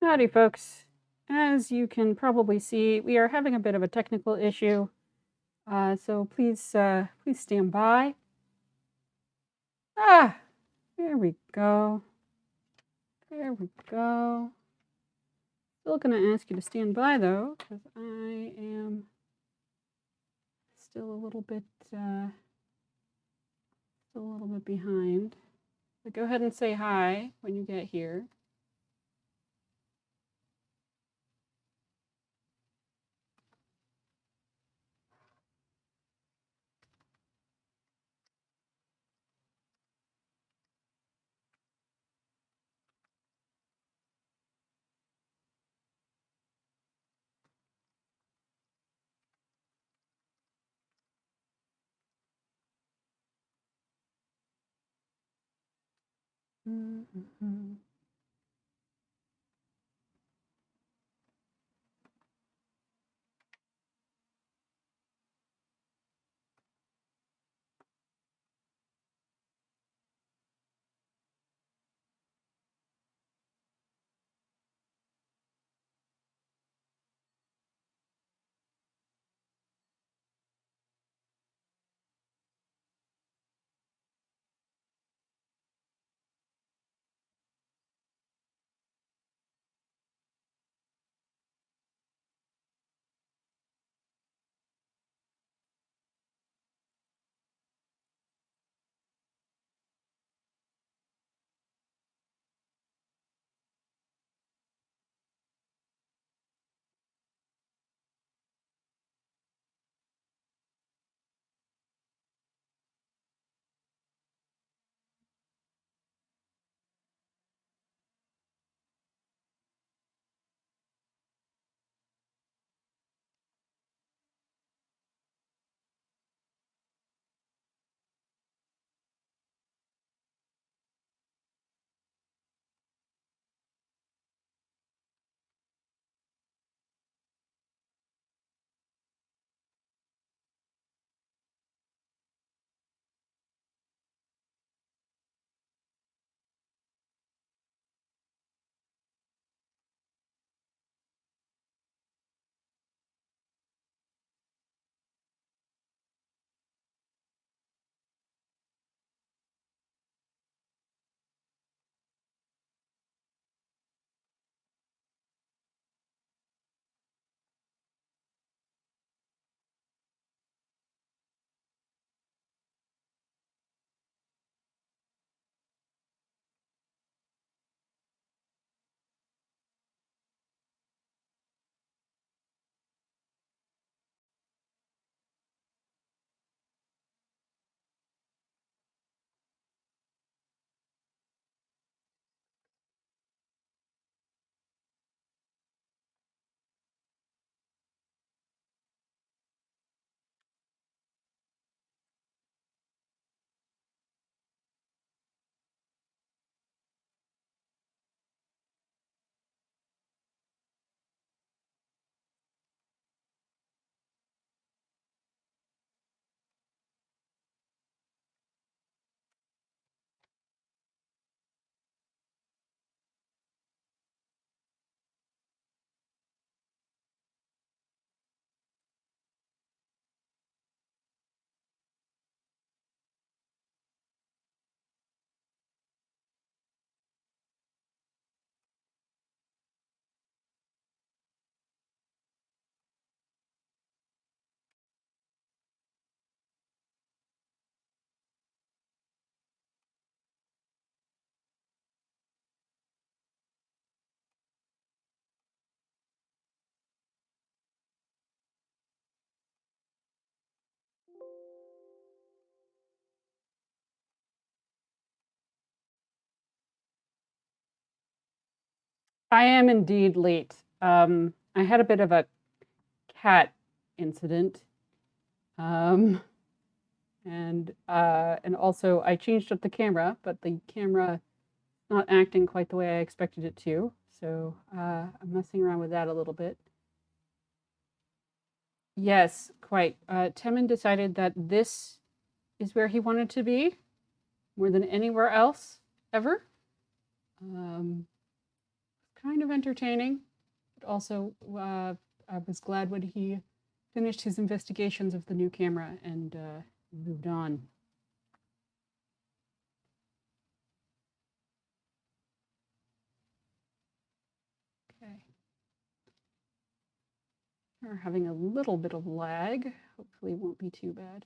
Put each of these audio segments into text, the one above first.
Howdy, folks. As you can probably see, we are having a bit of a technical issue, so please stand by. Ah, there we go. There we go. Still gonna ask you to stand by though, because I am still a little bit behind. But go ahead and say hi when you get here. Mm-hmm. I am indeed late. I had a bit of a cat incident. Um, and also I changed up the camera, but the camera not acting quite the way I expected it to. So I'm messing around with that a little bit. Yes, quite. Temin decided that this is where he wanted to be more than anywhere else ever. Um, kind of entertaining, but also I was glad when he finished his investigations of the new camera and moved on. Okay. We're having a little bit of lag. Hopefully it won't be too bad.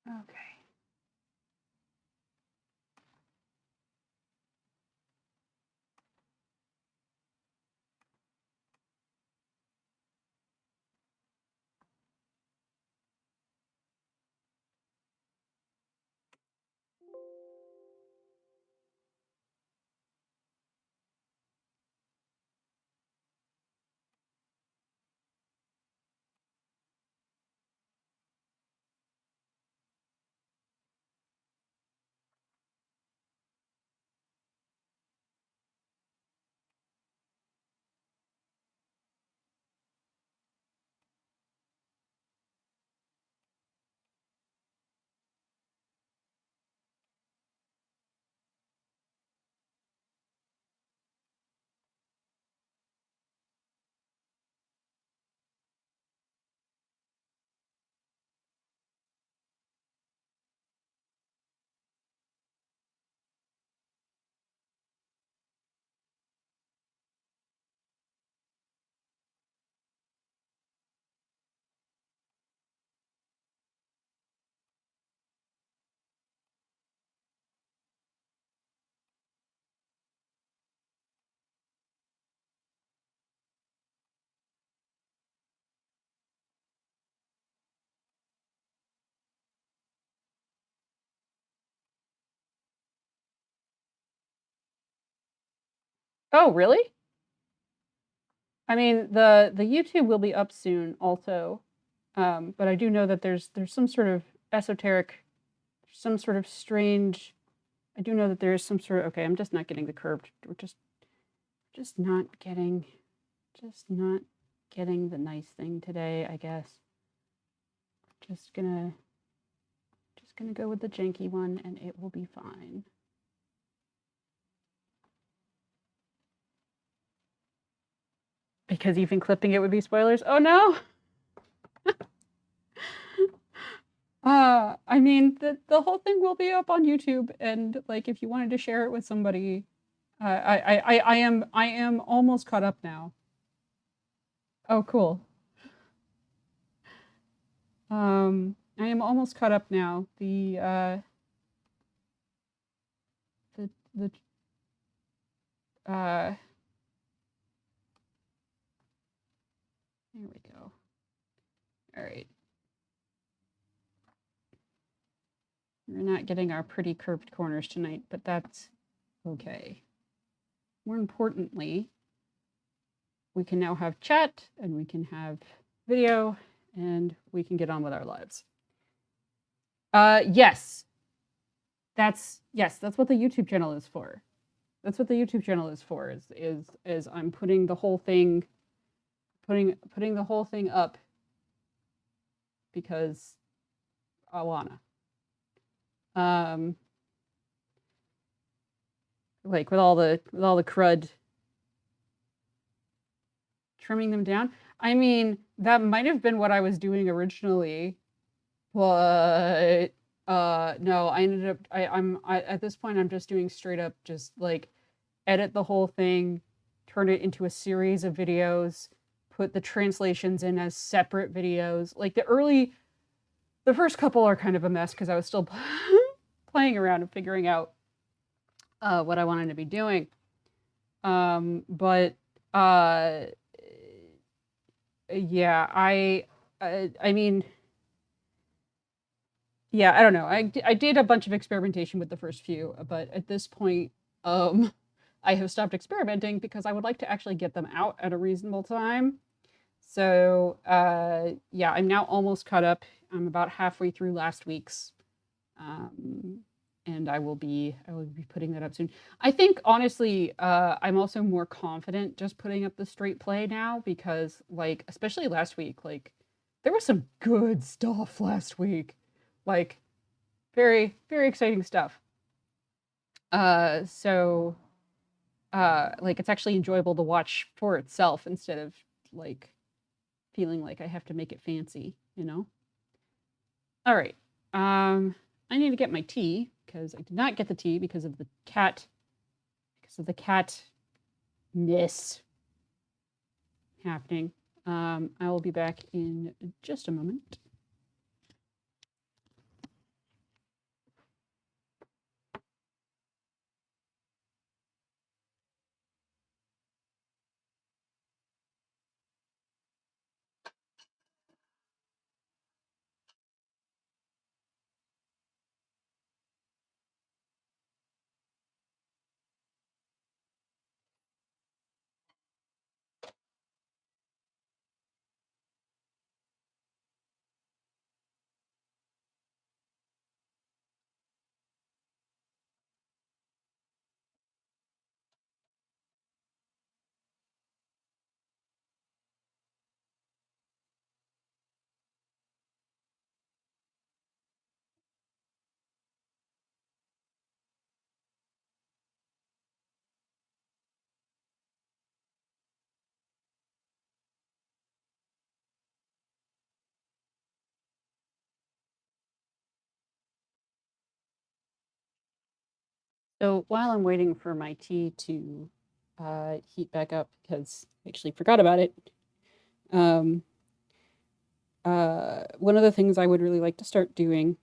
Okay. Oh, really? I mean, the YouTube will be up soon also. But I do know that there's some sort of esoteric, some sort of strange. I do know that there is some sort of. Okay, I'm just not getting the curved. We're just not getting the nice thing today, I guess. Just gonna go with the janky one, and it will be fine. Because even clipping it would be spoilers. Oh no. I mean, the whole thing will be up on YouTube, and like if you wanted to share it with somebody, I am almost caught up now. Oh, cool. I am almost caught up now. The There we go. All right. We're not getting our pretty curved corners tonight, but that's okay. More importantly, we can now have chat and we can have video and we can get on with our lives. Yes. That's what the YouTube channel is for. That's what the YouTube channel is for, is I'm putting the whole thing putting the whole thing up because I wanna. Like with all the crud, trimming them down. I mean, that might have been what I was doing originally, but no, I ended up I at this point I'm just doing straight up just like edit the whole thing, turn it into a series of videos, put the translations in as separate videos. Like the first couple are kind of a mess because I was still playing around and figuring out what I wanted to be doing. But yeah, I mean, yeah, I don't know. I did a bunch of experimentation with the first few, but at this point, I have stopped experimenting because I would like to actually get them out at a reasonable time. So, yeah, I'm now almost caught up. I'm about halfway through last week's. and I will be putting that up soon. I think honestly, I'm also more confident just putting up the straight play now because like especially last week, like there was some good stuff last week. Like very, very exciting stuff. So like it's actually enjoyable to watch for itself instead of like feeling like I have to make it fancy, you know? All right. I need to get my tea because I did not get the tea because of the cat miss happening. I will be back in just a moment. So while I'm waiting for my tea to heat back up, because I actually forgot about it, um, one of the things I would really like to start doing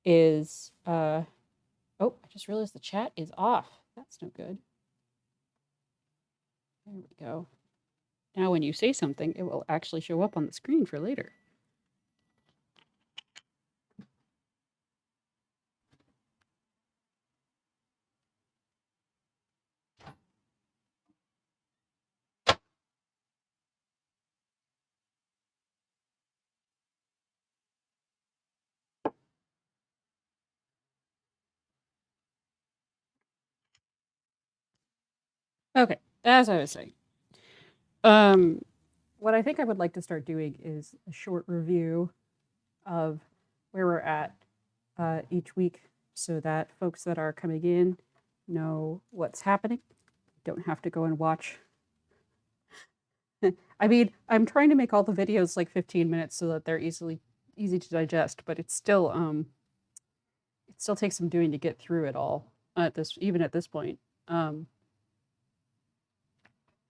is oh, I just realized the chat is off. That's no good. There we go. Now, when you say something, it will actually show up on the screen for later. Okay, as I was saying, um, what I think I would like to start doing is a short review of where we're at each week so that folks that are coming in know what's happening. Don't have to go and watch. I mean, I'm trying to make all the videos like 15 minutes so that they're easy to digest, but it still takes some doing to get through it all at this point. Um,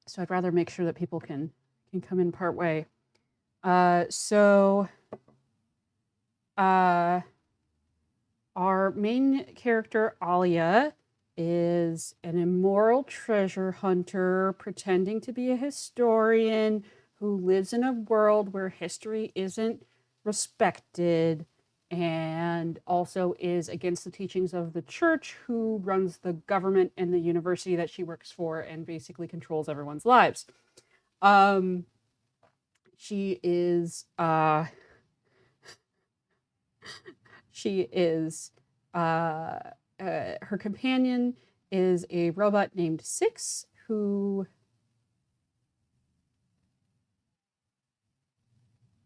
so I'd rather make sure that people can come in part way. So our main character Alia is an immoral treasure hunter pretending to be a historian who lives in a world where history isn't respected and also is against the teachings of the church, who runs the government and the university that she works for and basically controls everyone's lives. Um, she is her companion is a robot named Six, who,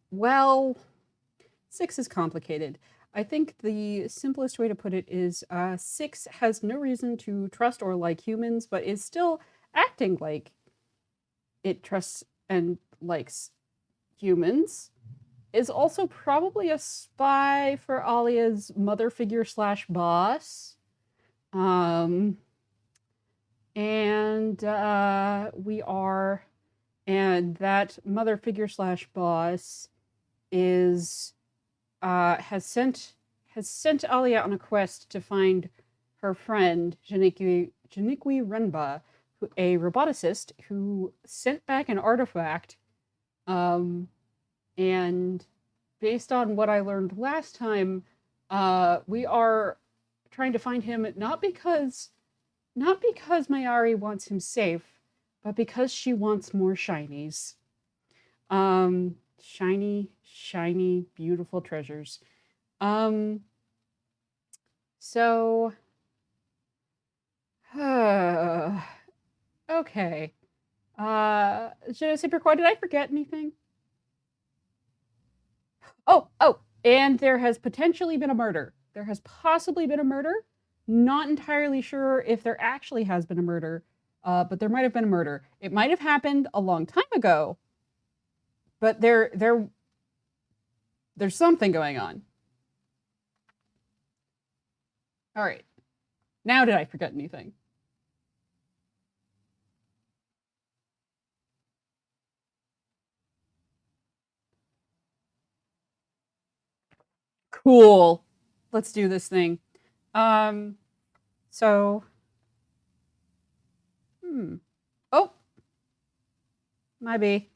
well, Six is complicated. I think the simplest way to put it is Six has no reason to trust or like humans, but is still acting like it trusts and likes humans. Is also probably a spy for Alia's mother figure slash boss. Um, and and that mother figure slash boss is has sent Alia on a quest to find her friend Janiqui Renba, a roboticist who sent back an artifact. And based on what I learned last time, we are trying to find him not because Mayari wants him safe, but because she wants more shinies. Shiny, beautiful treasures. Um, So, okay. Je ne sais pourquoi, did I forget anything? Oh, and there has potentially been a murder. There has possibly been a murder. Not entirely sure if there actually has been a murder, but there might have been a murder. It might have happened a long time ago, but there's something going on. All right. Now did I forget anything? Cool. Let's do this thing. So, oh, might be.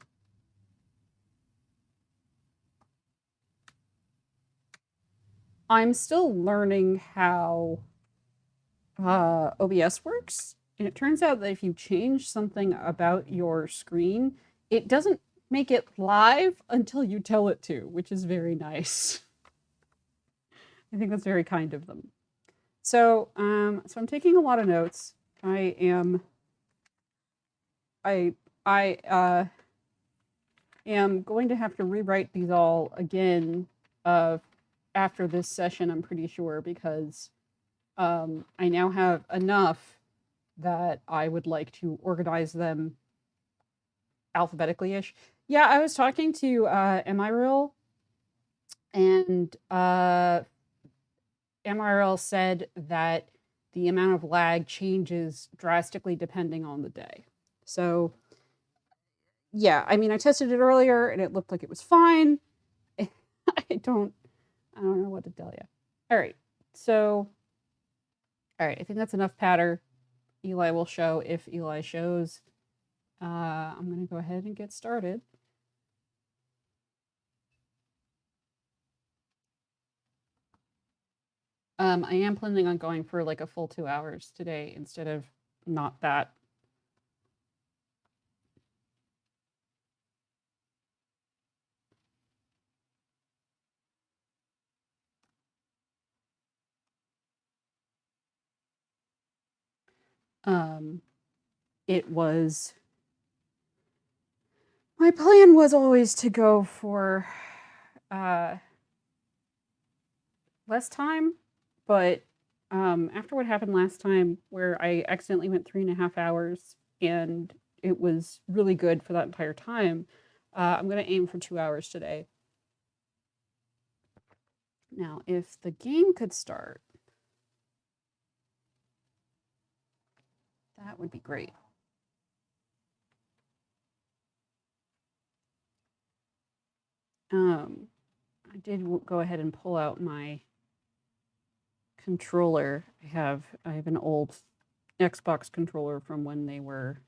I'm still learning how OBS works. And it turns out that if you change something about your screen, it doesn't make it live until you tell it to, which is very nice. I think that's very kind of them. So I'm taking a lot of notes. I am going to have to rewrite these all again after this session, I'm pretty sure, because I now have enough that I would like to organize them alphabetically-ish. Yeah, I was talking to MIRL, and MIRL said that the amount of lag changes drastically depending on the day. So, yeah, I mean, I tested it earlier and it looked like it was fine. I don't know what to tell you. All right, so, all right, I think that's enough patter. Eli will show if Eli shows. I'm going to go ahead and get started. I am planning on going for like a full 2 hours today instead of not that. It was, my plan was always to go for less time, but after what happened last time where I accidentally went 3.5 hours and it was really good for that entire time, I'm going to aim for 2 hours today. Now, if the game could start, that would be great. I did go ahead and pull out my controller. I have an old Xbox controller from when they were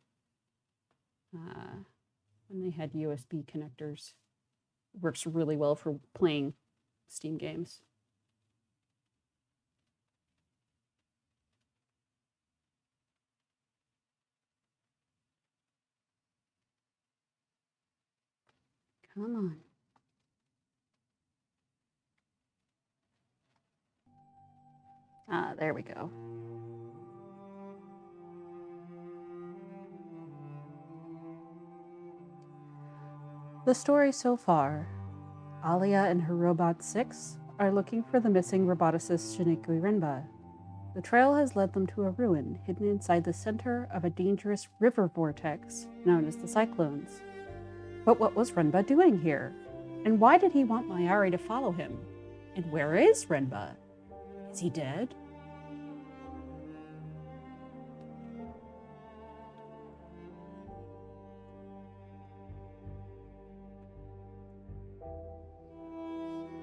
when they had USB connectors. It works really well for playing Steam games. Come on. There we go. The story so far. Alia and her robot 6 are looking for the missing roboticist Shinichi Renba. The trail has led them to a ruin hidden inside the center of a dangerous river vortex known as the Cyclones. But what was Renba doing here? And why did he want Mayari to follow him? And where is Renba? Is he dead?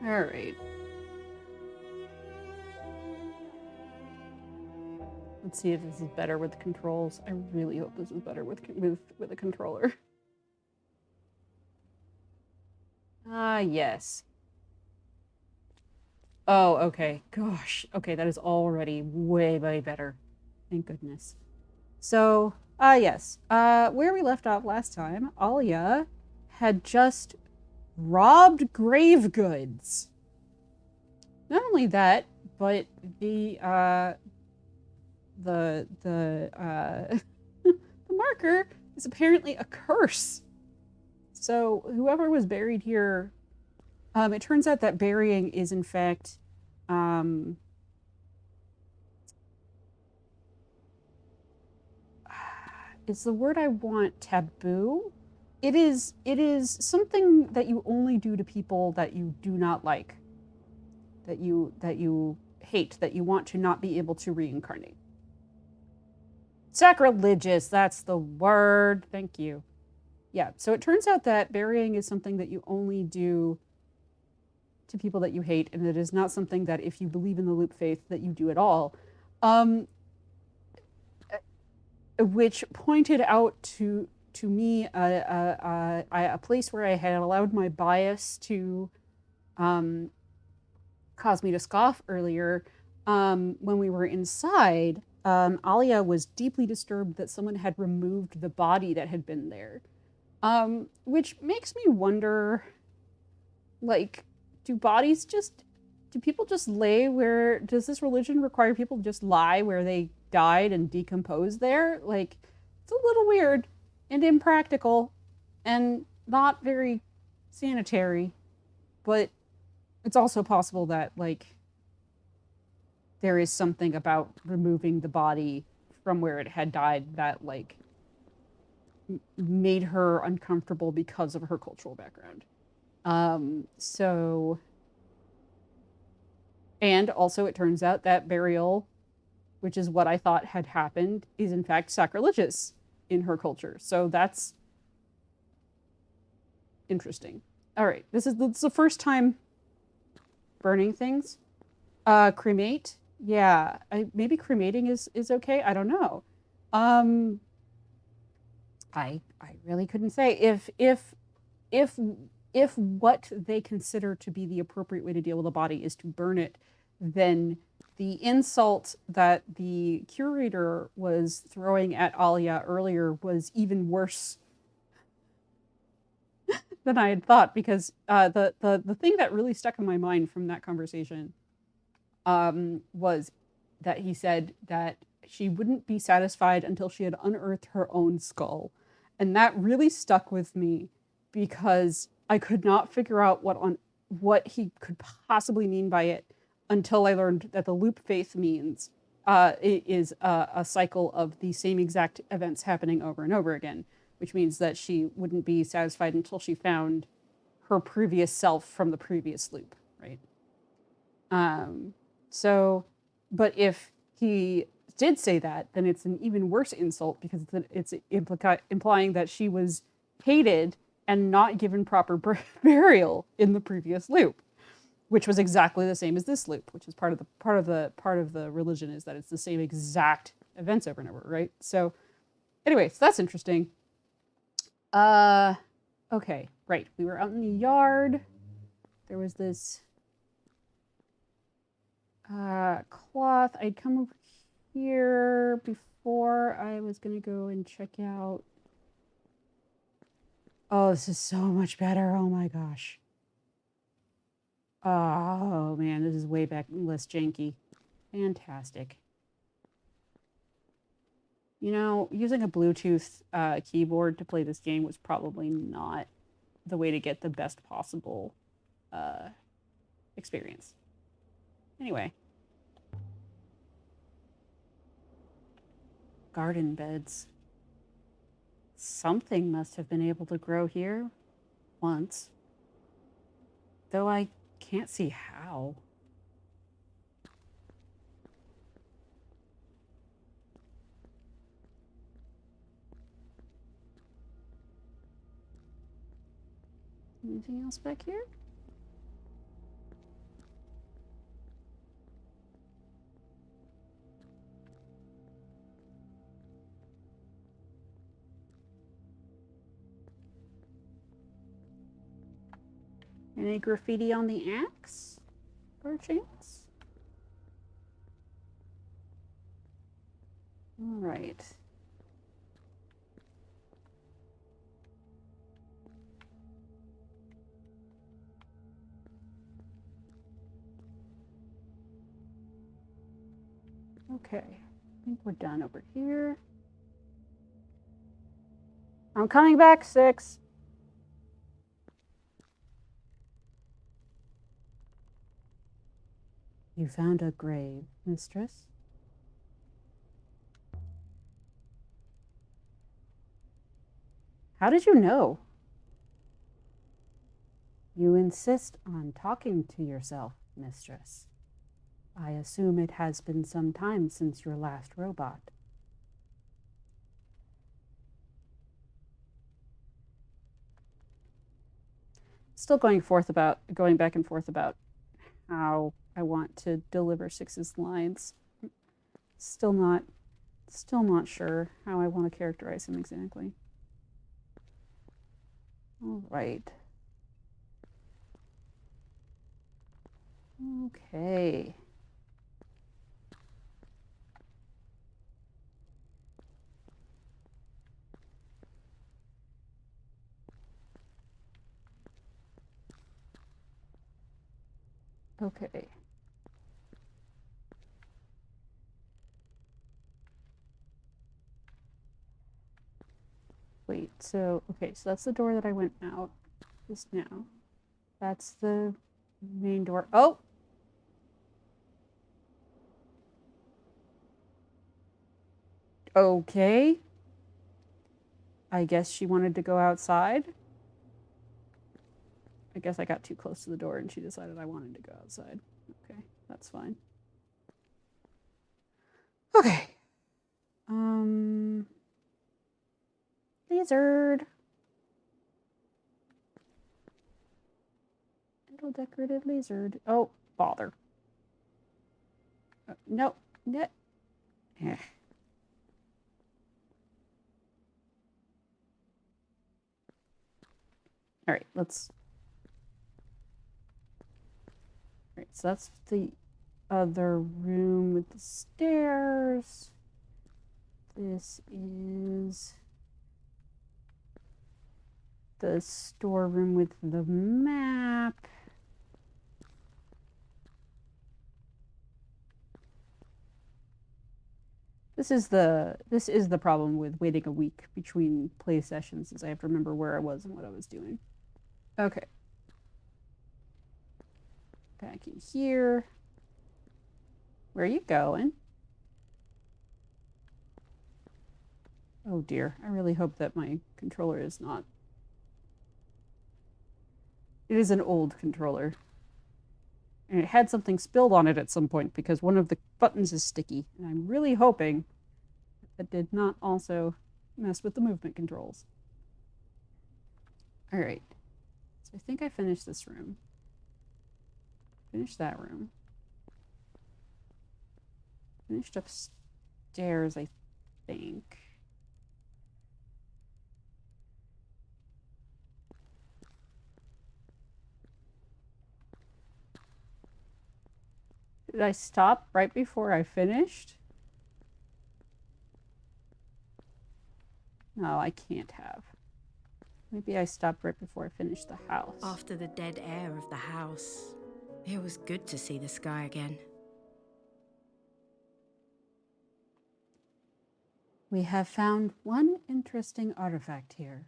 All right. Let's see if this is better with the controls. I really hope this is better with a controller. Yes. Oh, okay. Gosh. Okay, that is already way, way better. Thank goodness. So, yes. Where we left off last time, Alia had just robbed grave goods. Not only that, but the the marker is apparently a curse. So whoever was buried here, it turns out that burying is in fact, is the word I want taboo? It is something that you only do to people that you do not like, that you hate, that you want to not be able to reincarnate. Sacrilegious, that's the word. Thank you. Yeah, so it turns out that burying is something that you only do to people that you hate, and it is not something that if you believe in the loop faith that you do at all. Which pointed out to me a place where I had allowed my bias to cause me to scoff earlier. When we were inside, Alia was deeply disturbed that someone had removed the body that had been there, which makes me wonder, like, do people just lay where, does this religion require people to just lie where they died and decompose there? Like, it's a little weird and impractical and not very sanitary, but it's also possible that, like, there is something about removing the body from where it had died that, like, made her uncomfortable because of her cultural background. And also it turns out that burial, which is what I thought had happened, is in fact sacrilegious in her culture. So that's interesting. All right, this is the first time burning things. Cremate, yeah, maybe cremating is okay. I don't know. I really couldn't say if what they consider to be the appropriate way to deal with a body is to burn it, then the insult that the curator was throwing at Alia earlier was even worse than I had thought, because the thing that really stuck in my mind from that conversation was that he said that she wouldn't be satisfied until she had unearthed her own skull. And that really stuck with me because I could not figure out what he could possibly mean by it until I learned that the loop faith means it is a cycle of the same exact events happening over and over again, which means that she wouldn't be satisfied until she found her previous self from the previous loop, right? So, but if he did say that, then it's an even worse insult because it's implying that she was hated and not given proper burial in the previous loop, which was exactly the same as this loop, which is part of the religion, is that it's the same exact events over and over, right? So, anyway, so that's interesting. Okay, right. We were out in the yard. There was this cloth. I'd come over here before I was gonna go and check out. Oh, this is so much better. Oh my gosh. Oh man, this is way back less janky. Fantastic. You know, using a Bluetooth keyboard to play this game was probably not the way to get the best possible experience. Anyway. Garden beds. Something must have been able to grow here once, though I can't see how. Anything else back here? Any graffiti on the axe, per chance? All right. Okay, I think we're done over here. I'm coming back, 6. You found a grave, mistress? How did you know? You insist on talking to yourself, mistress. I assume it has been some time since your last robot. Still going back and forth about how I want to deliver 6's lines. Still not sure how I want to characterize him exactly. All right. Okay. Okay. Wait, so that's the door that I went out just now. That's the main door. Oh! Okay. I guess she wanted to go outside. I guess I got too close to the door and she decided I wanted to go outside. Okay, that's fine. Okay. Lizard. Little decorated lizard. Oh, bother. No. No. Eh. All right, let's. All right, so that's the other room with the stairs. This is the storeroom with the map. This is the problem with waiting a week between play sessions, is I have to remember where I was and what I was doing. Okay. Back in here. Where are you going? Oh dear, I really hope that my controller is not. It is an old controller. And it had something spilled on it at some point because one of the buttons is sticky. And I'm really hoping that did not also mess with the movement controls. All right. So I think I finished this room. Finished that room. Finished upstairs, I think. Did I stop right before I finished? No, I can't have. Maybe I stopped right before I finished the house. After the dead air of the house, it was good to see the sky again. We have found one interesting artifact here,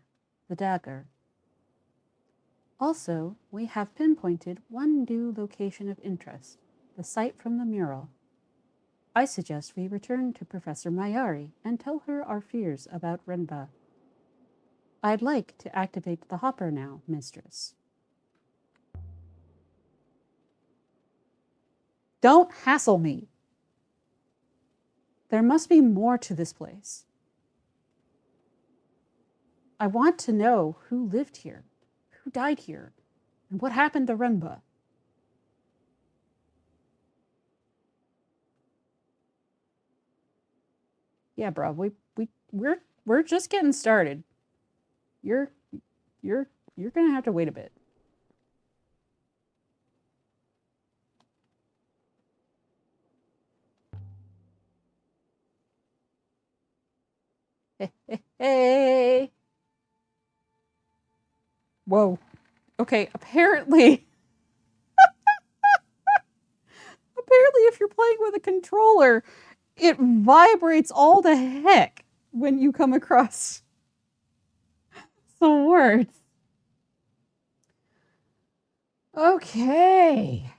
the dagger. Also, we have pinpointed one new location of interest, the site from the mural. I suggest we return to Professor Mayari and tell her our fears about Renba. I'd like to activate the hopper now, mistress. Don't hassle me. There must be more to this place. I want to know who lived here, who died here, and what happened to Renba. Yeah, bro, we're just getting started. You're gonna have to wait a bit. Hey. Whoa. Okay, apparently if you're playing with a controller, it vibrates all the heck when you come across some words. Okay.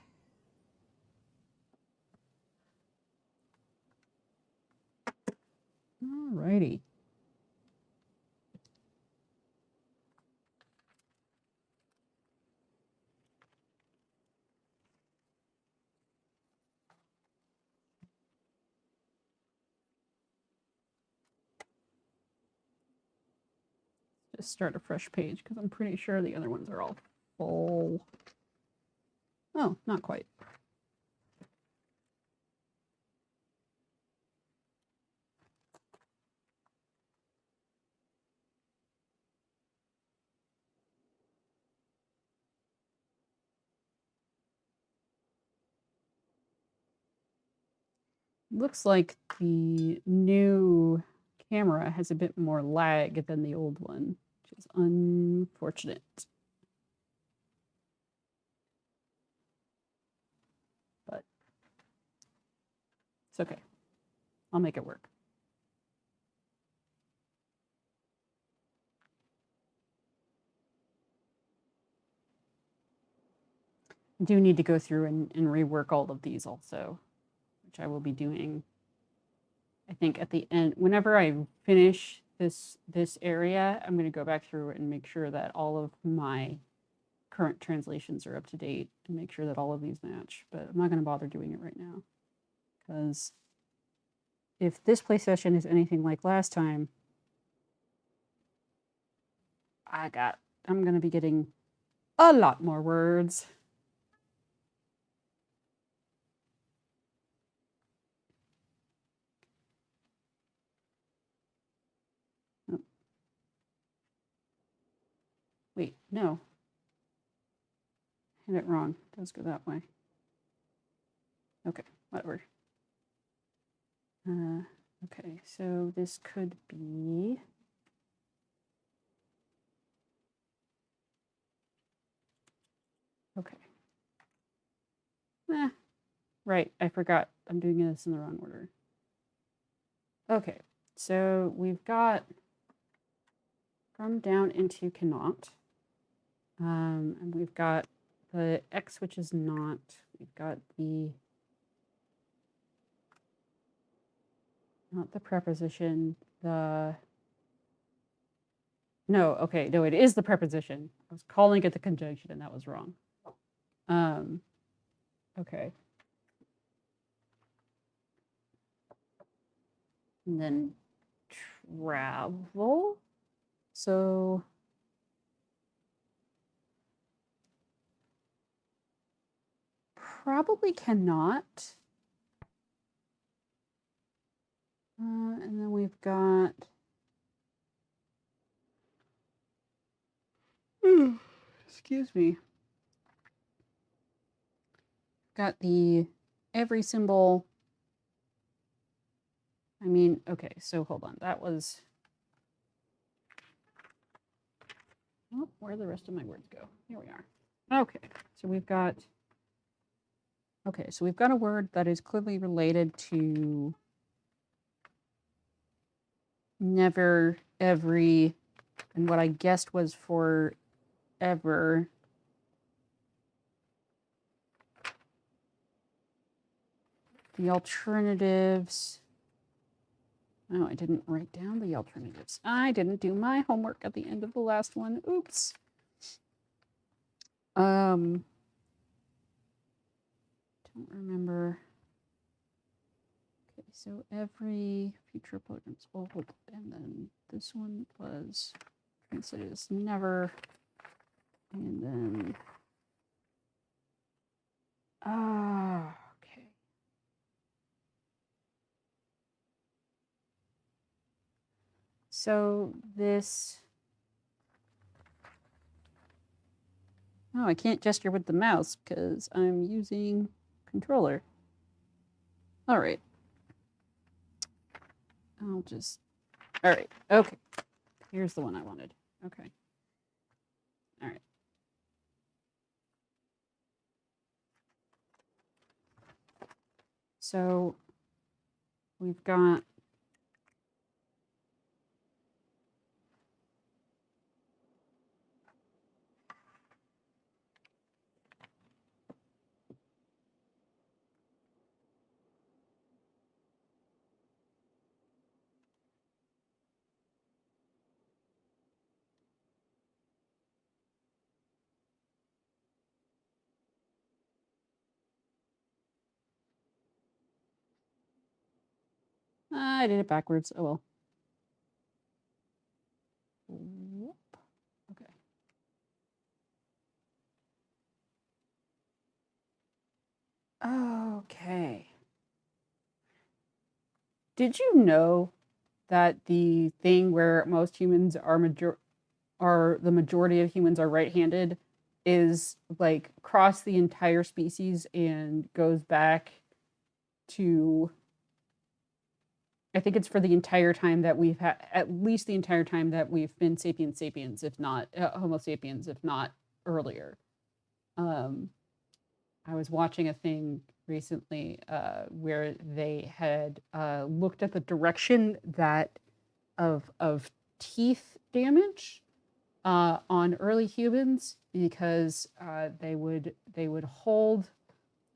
Alrighty. Just start a fresh page because I'm pretty sure the other ones are all full. Oh, not quite. Looks like the new camera has a bit more lag than the old one, which is unfortunate. But it's okay. I'll make it work. I do need to go through and rework all of these also, which I will be doing. I think at the end, whenever I finish this area, I'm going to go back through and make sure that all of my current translations are up to date and make sure that all of these match. But I'm not going to bother doing it right now because if this play session is anything like last time, I'm going to be getting a lot more words. Oh. Wait, no. I had it wrong. It does go that way. Okay, whatever. Okay, so this could be... Okay. Right, I forgot. I'm doing this in the wrong order. Okay, so we've got from down into cannot. And we've got the X, which is not. We've got the not the preposition, the no, okay, no, it is the preposition. I was calling it the conjunction and that was wrong. Okay. And then travel. So probably cannot. And then we've got excuse me. Got the every symbol. I mean, okay, so hold on. That was oh, where the rest of my words go? Here we are. Okay, so we've got a word that is clearly related to never, every, and what I guessed was for ever. The alternatives. Oh, I didn't write down the alternatives. I didn't do my homework at the end of the last one. Oops. Don't remember. Okay, so every future opponent's old, and then this one was translated as never, and then okay. So this. Oh, I can't gesture with the mouse because I'm using controller. All right. All right. Okay. Here's the one I wanted. Okay. All right. So we've got I did it backwards. Oh well. Whoop. Okay. Okay. Did you know that the thing where most humans are the majority of humans are right-handed is like across the entire species and goes back to, I think it's for the entire time that we've had, at least the entire time that we've been sapiens sapiens, if not Homo sapiens, if not earlier. I was watching a thing recently where they had looked at the direction that of teeth damage on early humans because they would hold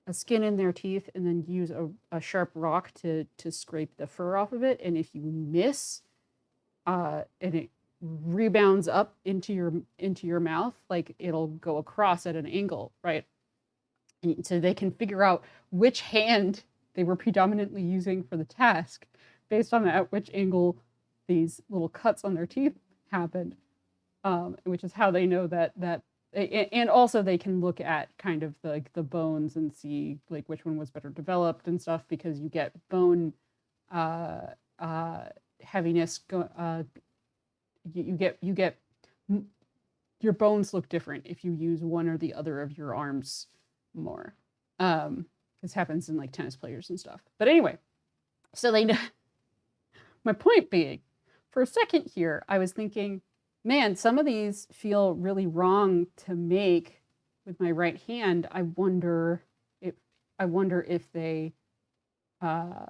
a skin in their teeth and then use a sharp rock to scrape the fur off of it. And if you miss, and it rebounds up into your mouth, like it'll go across at an angle, right? And so they can figure out which hand they were predominantly using for the task based on at which angle these little cuts on their teeth happened, which is how they know that. And also they can look at kind of the bones and see like which one was better developed and stuff because you get bone uh, uh, heaviness. You get your bones look different if you use one or the other of your arms more. This happens in like tennis players and stuff. But anyway, so they know. My point being, for a second here, I was thinking, man, some of these feel really wrong to make with my right hand. I wonder if they uh,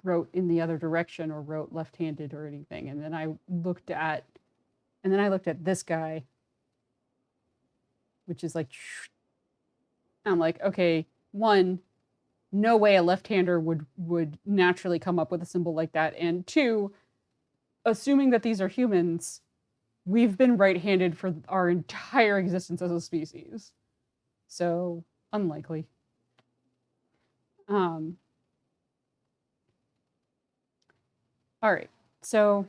wrote in the other direction or wrote left-handed or anything. And then I looked at this guy, which is like, I'm like, okay, one, no way a left-hander would naturally come up with a symbol like that, and two, assuming that these are humans, we've been right-handed for our entire existence as a species, so unlikely. Um, all right, so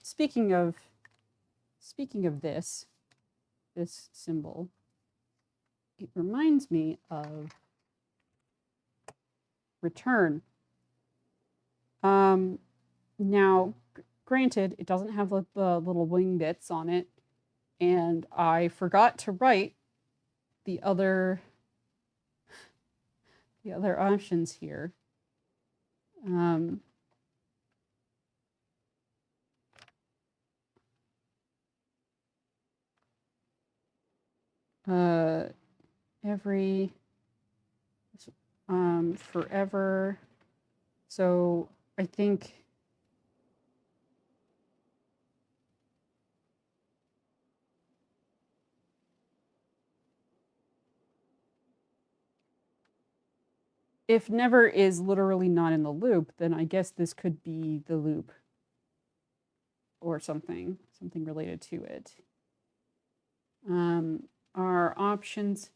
speaking of this symbol, it reminds me of return. Now, granted, it doesn't have the little wing bits on it, and I forgot to write the other options here. Every forever. So I think if never is literally not in the loop, then I guess this could be the loop or something related to it. Our options.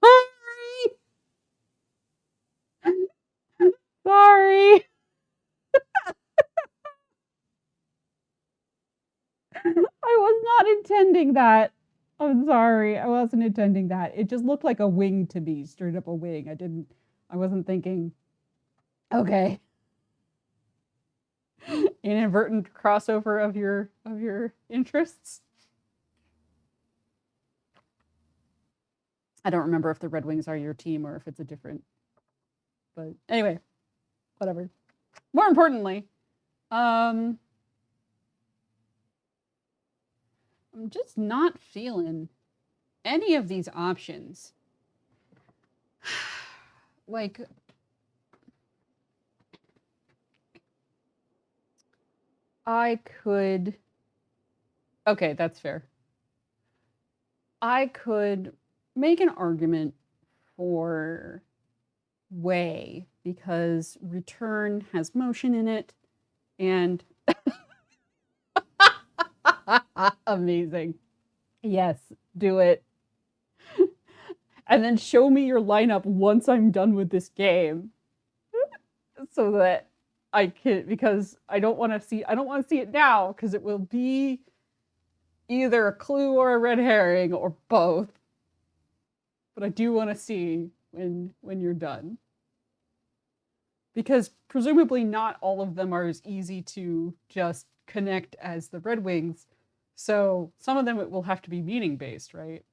Sorry. Sorry. I was not intending that. I'm sorry. I wasn't intending that. It just looked like a wing to me, straight up a wing. I wasn't thinking, okay. Inadvertent crossover of your interests. I don't remember if the Red Wings are your team or if it's a different. But anyway, whatever. More importantly, I'm just not feeling any of these options, like, I could, okay, that's fair. I could make an argument for way because return has motion in it and amazing. Yes, do it. And then show me your lineup once I'm done with this game so that I can, because I don't want to see it now because it will be either a clue or a red herring or both. But I do want to see when you're done. Because presumably not all of them are as easy to just connect as the Red Wings. So some of them it will have to be meaning based, right?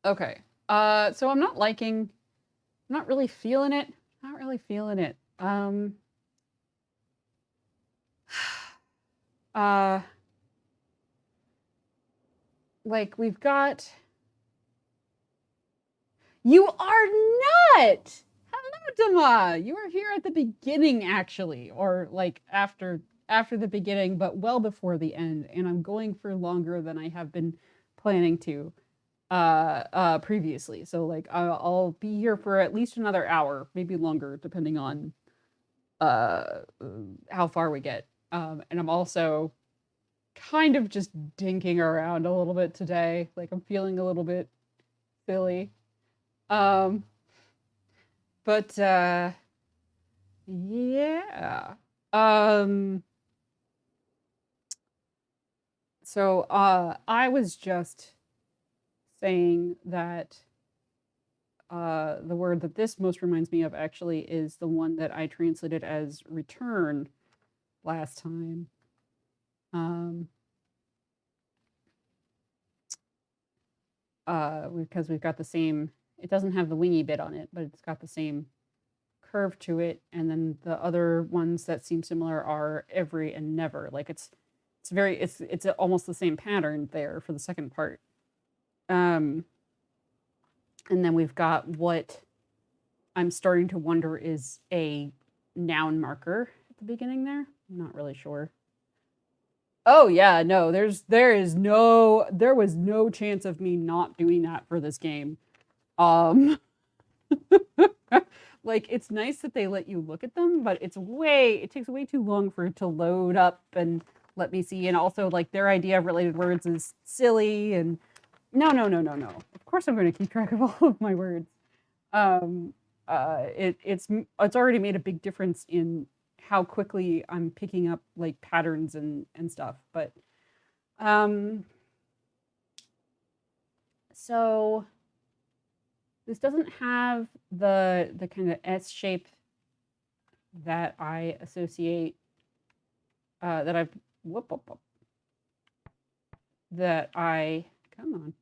Okay. So I'm not really feeling it. Not really feeling it. Uh like we've got, you are not. Hello, Dama. You were here at the beginning, actually, or like after the beginning, but well before the end. And I'm going for longer than I have been planning to previously. So like I'll be here for at least another hour, maybe longer, depending on how far we get. And I'm also kind of just dinking around a little bit today. Like I'm feeling a little bit silly. Um, but yeah. Um, so I was just saying that the word that this most reminds me of actually is the one that I translated as return last time. Because we've got the same, it doesn't have the wingy bit on it, but it's got the same curve to it. And then the other ones that seem similar are every and never. Like it's almost the same pattern there for the second part. And then we've got what I'm starting to wonder is a noun marker at the beginning there. I'm not really sure. Oh yeah, no, there was no chance of me not doing that for this game. Um like it's nice that they let you look at them, but it takes way too long for it to load up and let me see. And also like their idea of related words is silly and no. Of course I'm going to keep track of all of my words. Um it's already made a big difference in how quickly I'm picking up like patterns and stuff. But um so this doesn't have the kind of S shape that I associate that I've whoop, whoop, whoop, that I come on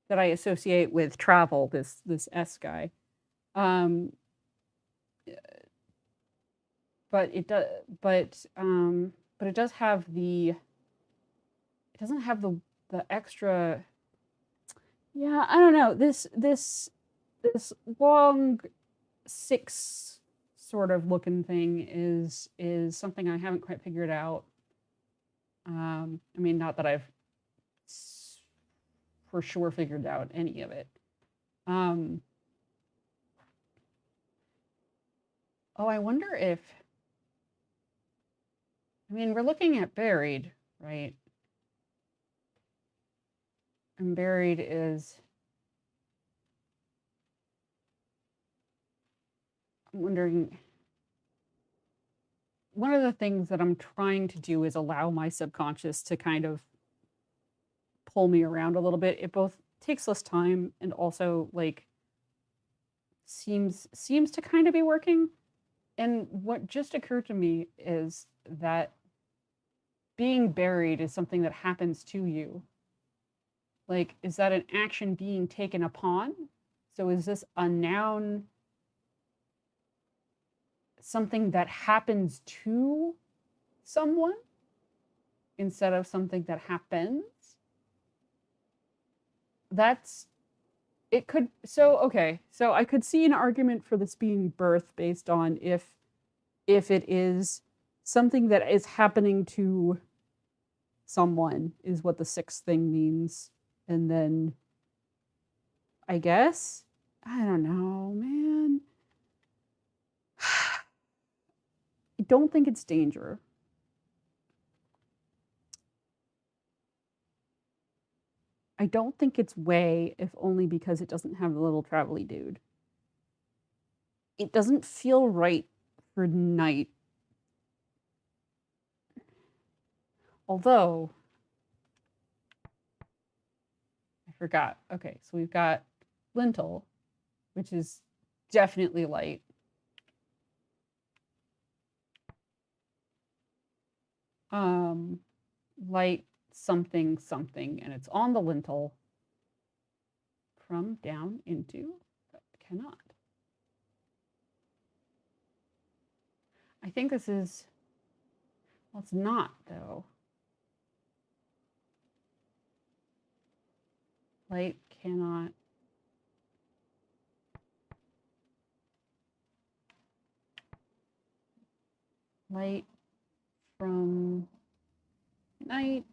that I associate with travel. This S guy, um, but it does. But it does have the. It doesn't have the extra. Yeah, I don't know. This long six sort of looking thing is something I haven't quite figured out. I mean, not that I've for sure figured out any of it. Um, oh, I wonder if, I mean, we're looking at buried, right? And buried is, I'm wondering, one of the things that I'm trying to do is allow my subconscious to kind of pull me around a little bit. It both takes less time and also like seems to kind of be working. And what just occurred to me is that being buried is something that happens to you. Like, is that an action being taken upon? So is this a noun, something that happens to someone? instead of something that happens, it could, so okay, so I could see an argument for this being birth based on if it is something that is happening to someone is what the sixth thing means. And then I guess, I don't know, man. I don't think it's danger. I don't think it's way, if only because it doesn't have the little travel-y dude. It doesn't feel right for night. Although, I forgot. Okay, so we've got lintel, which is definitely light. Light something something, and it's on the lintel from down into, but cannot. I think this is, well, it's not though. Light cannot. Light from night,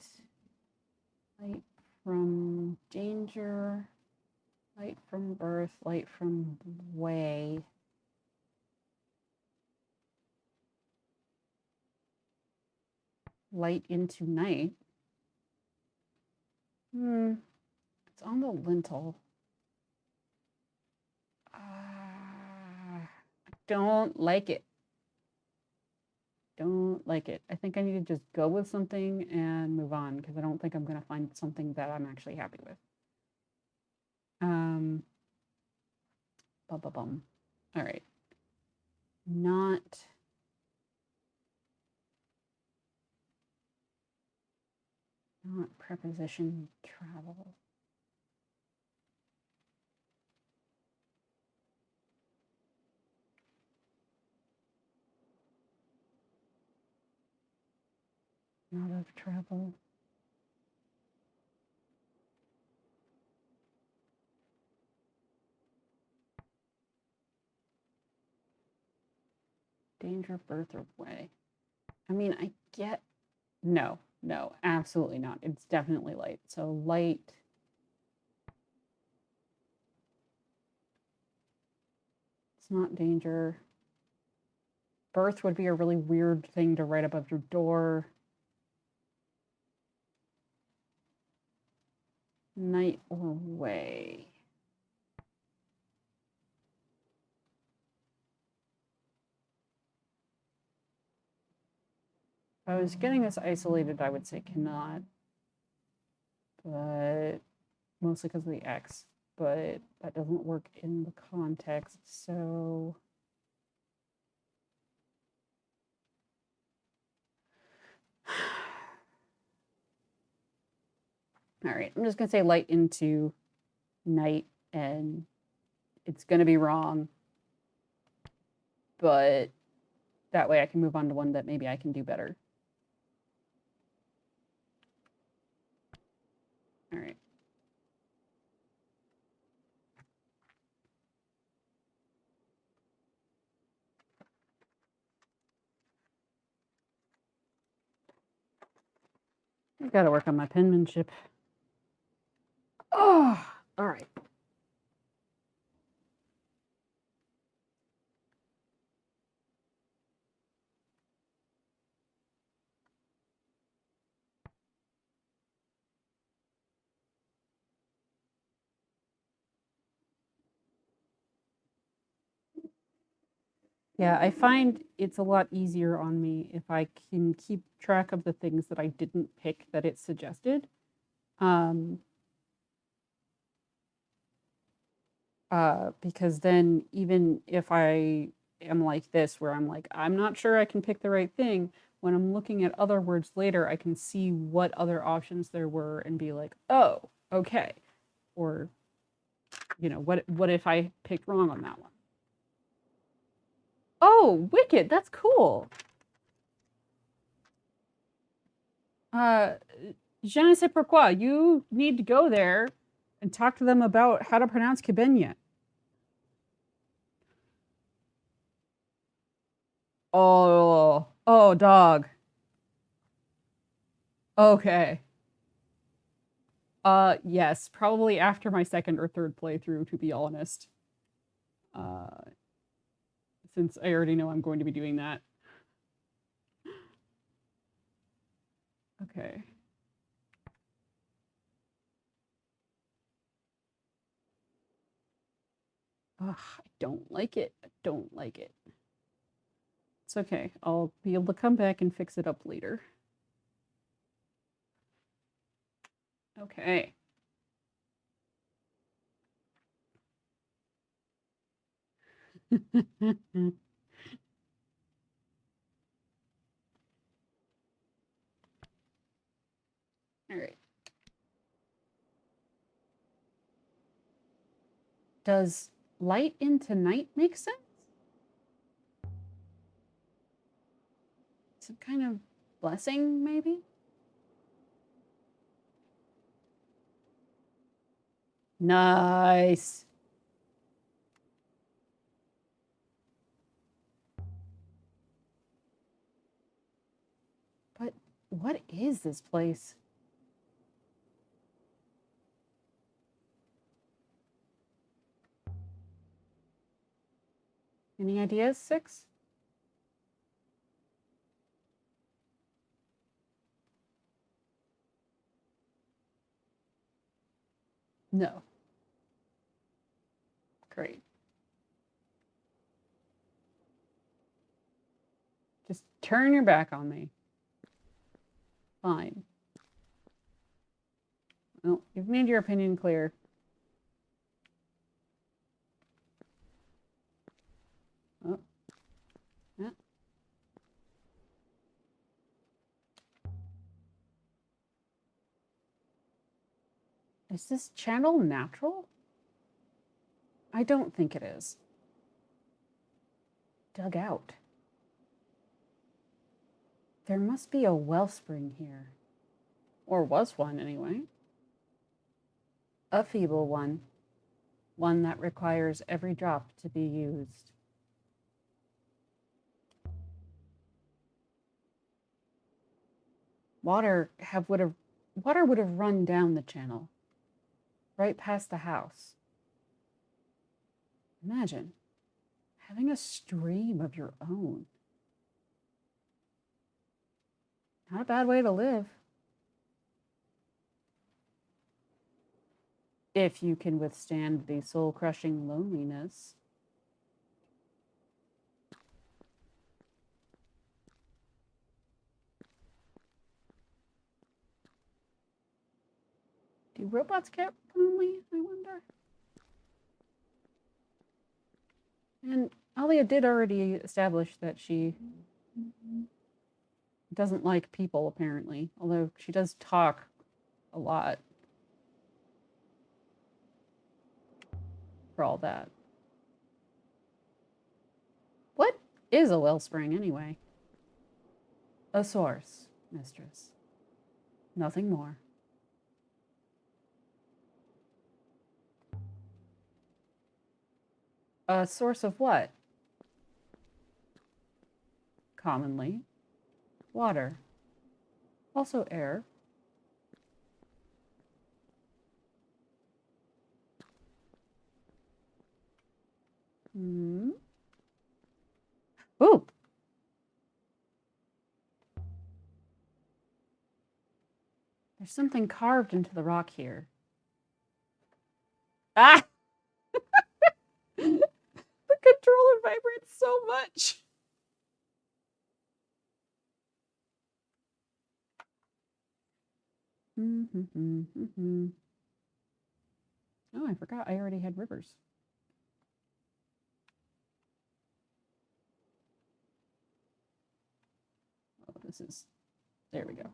light from danger, light from birth, light from way. Light into night. It's on the lintel. I don't like it. Don't like it. I think I need to just go with something and move on because I don't think I'm going to find something that I'm actually happy with. All right. Not preposition travel. Not of travel. Danger, birth, or way. I mean, I get, no, absolutely not. It's definitely light. So light. It's not danger. Birth would be a really weird thing to write above your door. Night or way. If I was getting this isolated, I would say cannot, but mostly because of the X, but that doesn't work in the context, so. All right, I'm just gonna say light into night, and it's gonna be wrong, but that way I can move on to one that maybe I can do better. All right. I've got to work on my penmanship. Oh, all right. Yeah, I find it's a lot easier on me if I can keep track of the things that I didn't pick that it suggested. Because then even if I am like this, where I'm like, I'm not sure I can pick the right thing, when I'm looking at other words later, I can see what other options there were and be like, oh, okay. Or, you know, what if I picked wrong on that one? Oh, wicked, that's cool. Je ne sais pourquoi. You need to go there and talk to them about how to pronounce Quebec. Oh, dog. Okay. Yes, probably after my second or third playthrough, to be honest. Uh, since I already know I'm going to be doing that. Okay. Ugh, I don't like it. I don't like it. It's okay. I'll be able to come back and fix it up later. Okay. All right. Does light into night make sense? Some kind of blessing, maybe? Nice. But what is this place? Any ideas, Six? No. Great. Just turn your back on me. Fine. Well, you've made your opinion clear. Oh, yeah. Is this channel natural? I don't think it is. Dug out. There must be a wellspring here. Or was one, anyway. A feeble one. One that requires every drop to be used. Water would have run down the channel, right past the house. Imagine having a stream of your own. Not a bad way to live. If you can withstand the soul-crushing loneliness. Do robots get lonely, I wonder? And Alia did already establish that she doesn't like people, apparently. Although she does talk a lot. For all that. What is a wellspring, anyway? A source, mistress. Nothing more. A source of what? Commonly, water. Also air. Hmm. Ooh. There's something carved into the rock here. Ah! The controller vibrates so much. Oh, I forgot I already had rivers. Oh, this is... There we go.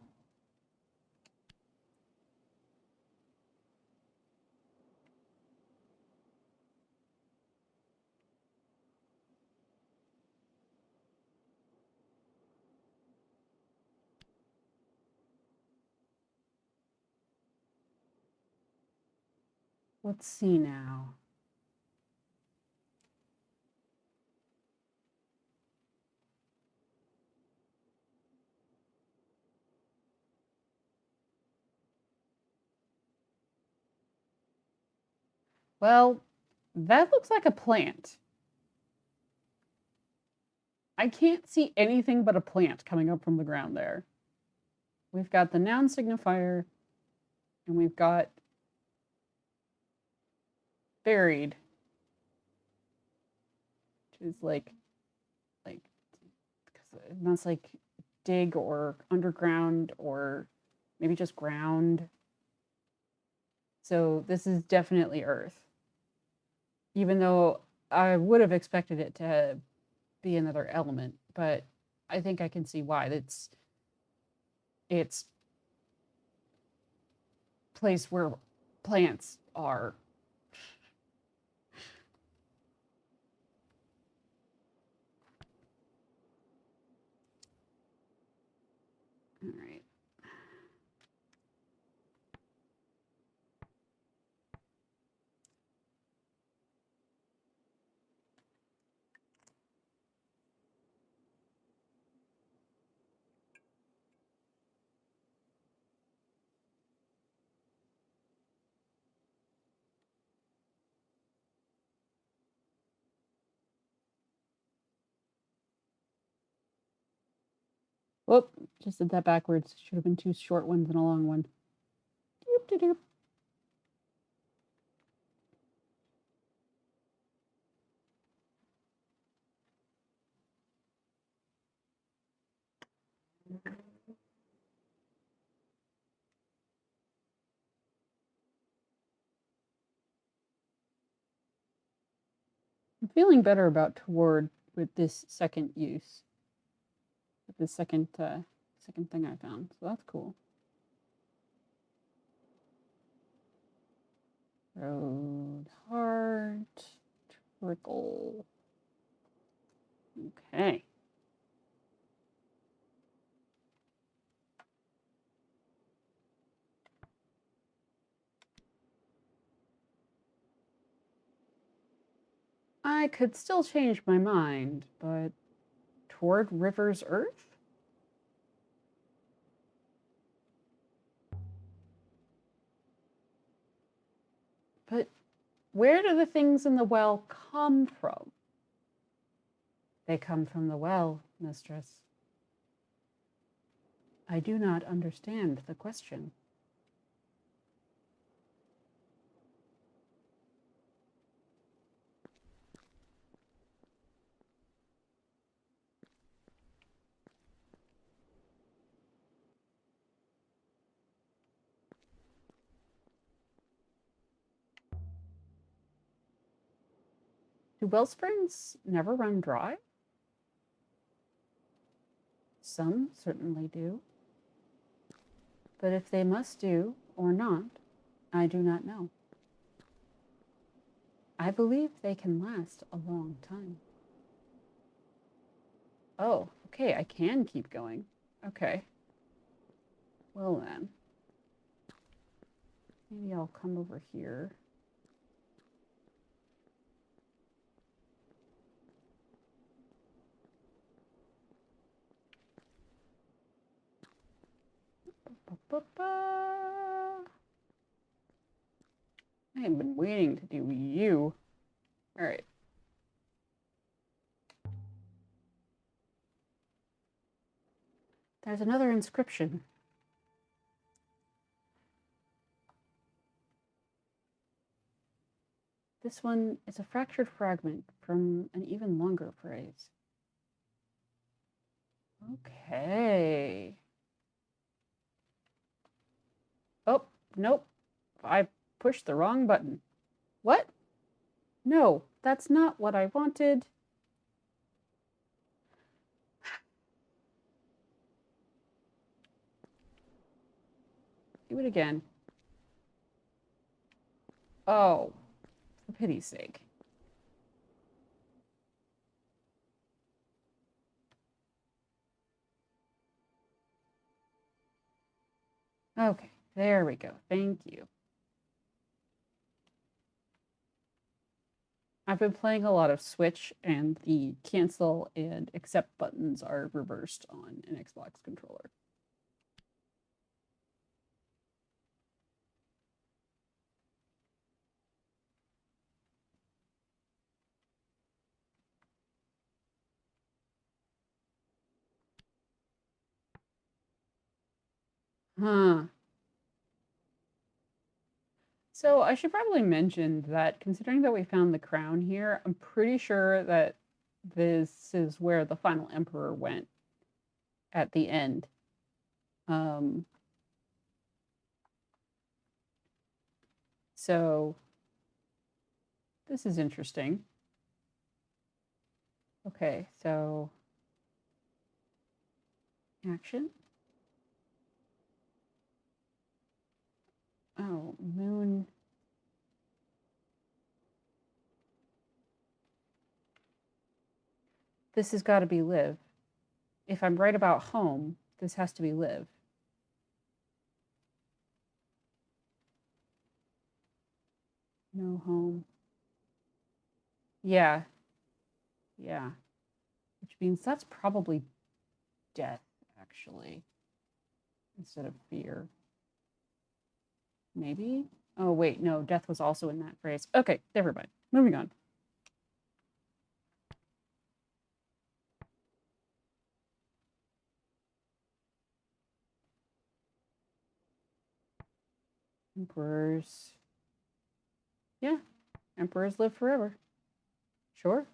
Let's see now. Well, that looks like a plant. I can't see anything but a plant coming up from the ground there. We've got the noun signifier, and we've got buried, which is like, that's like dig or underground or maybe just ground. So this is definitely earth. Even though I would have expected it to be another element, but I think I can see why. It's place where plants are. All right. Whoop, just did that backwards. Should have been two short ones and a long one. Doop, doop, doop. I'm feeling better about toward with this second use. With this second thing I found. So that's cool. Road heart trickle. Okay. I could still change my mind, but toward River's Earth? But where do the things in the well come from? They come from the well, mistress. I do not understand the question. Do well springs never run dry? Some certainly do. But if they must do or not, I do not know. I believe they can last a long time. Oh, okay, I can keep going. Okay. Well then. Maybe I'll come over here. I have been waiting to do you. All right. There's another inscription. This one is a fractured fragment from an even longer phrase. Okay. Oh, nope. I pushed the wrong button. What? No, that's not what I wanted. Do it again. Oh, for pity's sake. Okay, there we go. Thank you. I've been playing a lot of Switch, and the cancel and accept buttons are reversed on an Xbox controller. Huh. So I should probably mention that considering that we found the crown here, I'm pretty sure that this is where the final emperor went at the end. Um, so this is interesting. Okay, so action. Oh, moon. This has got to be live. If I'm right about home, this has to be live. No home. Yeah. Yeah. Which means that's probably death, actually, instead of fear. Maybe? Oh, wait, no, death was also in that phrase. Okay, never mind. Moving on. Emperors. Yeah, emperors live forever. Sure.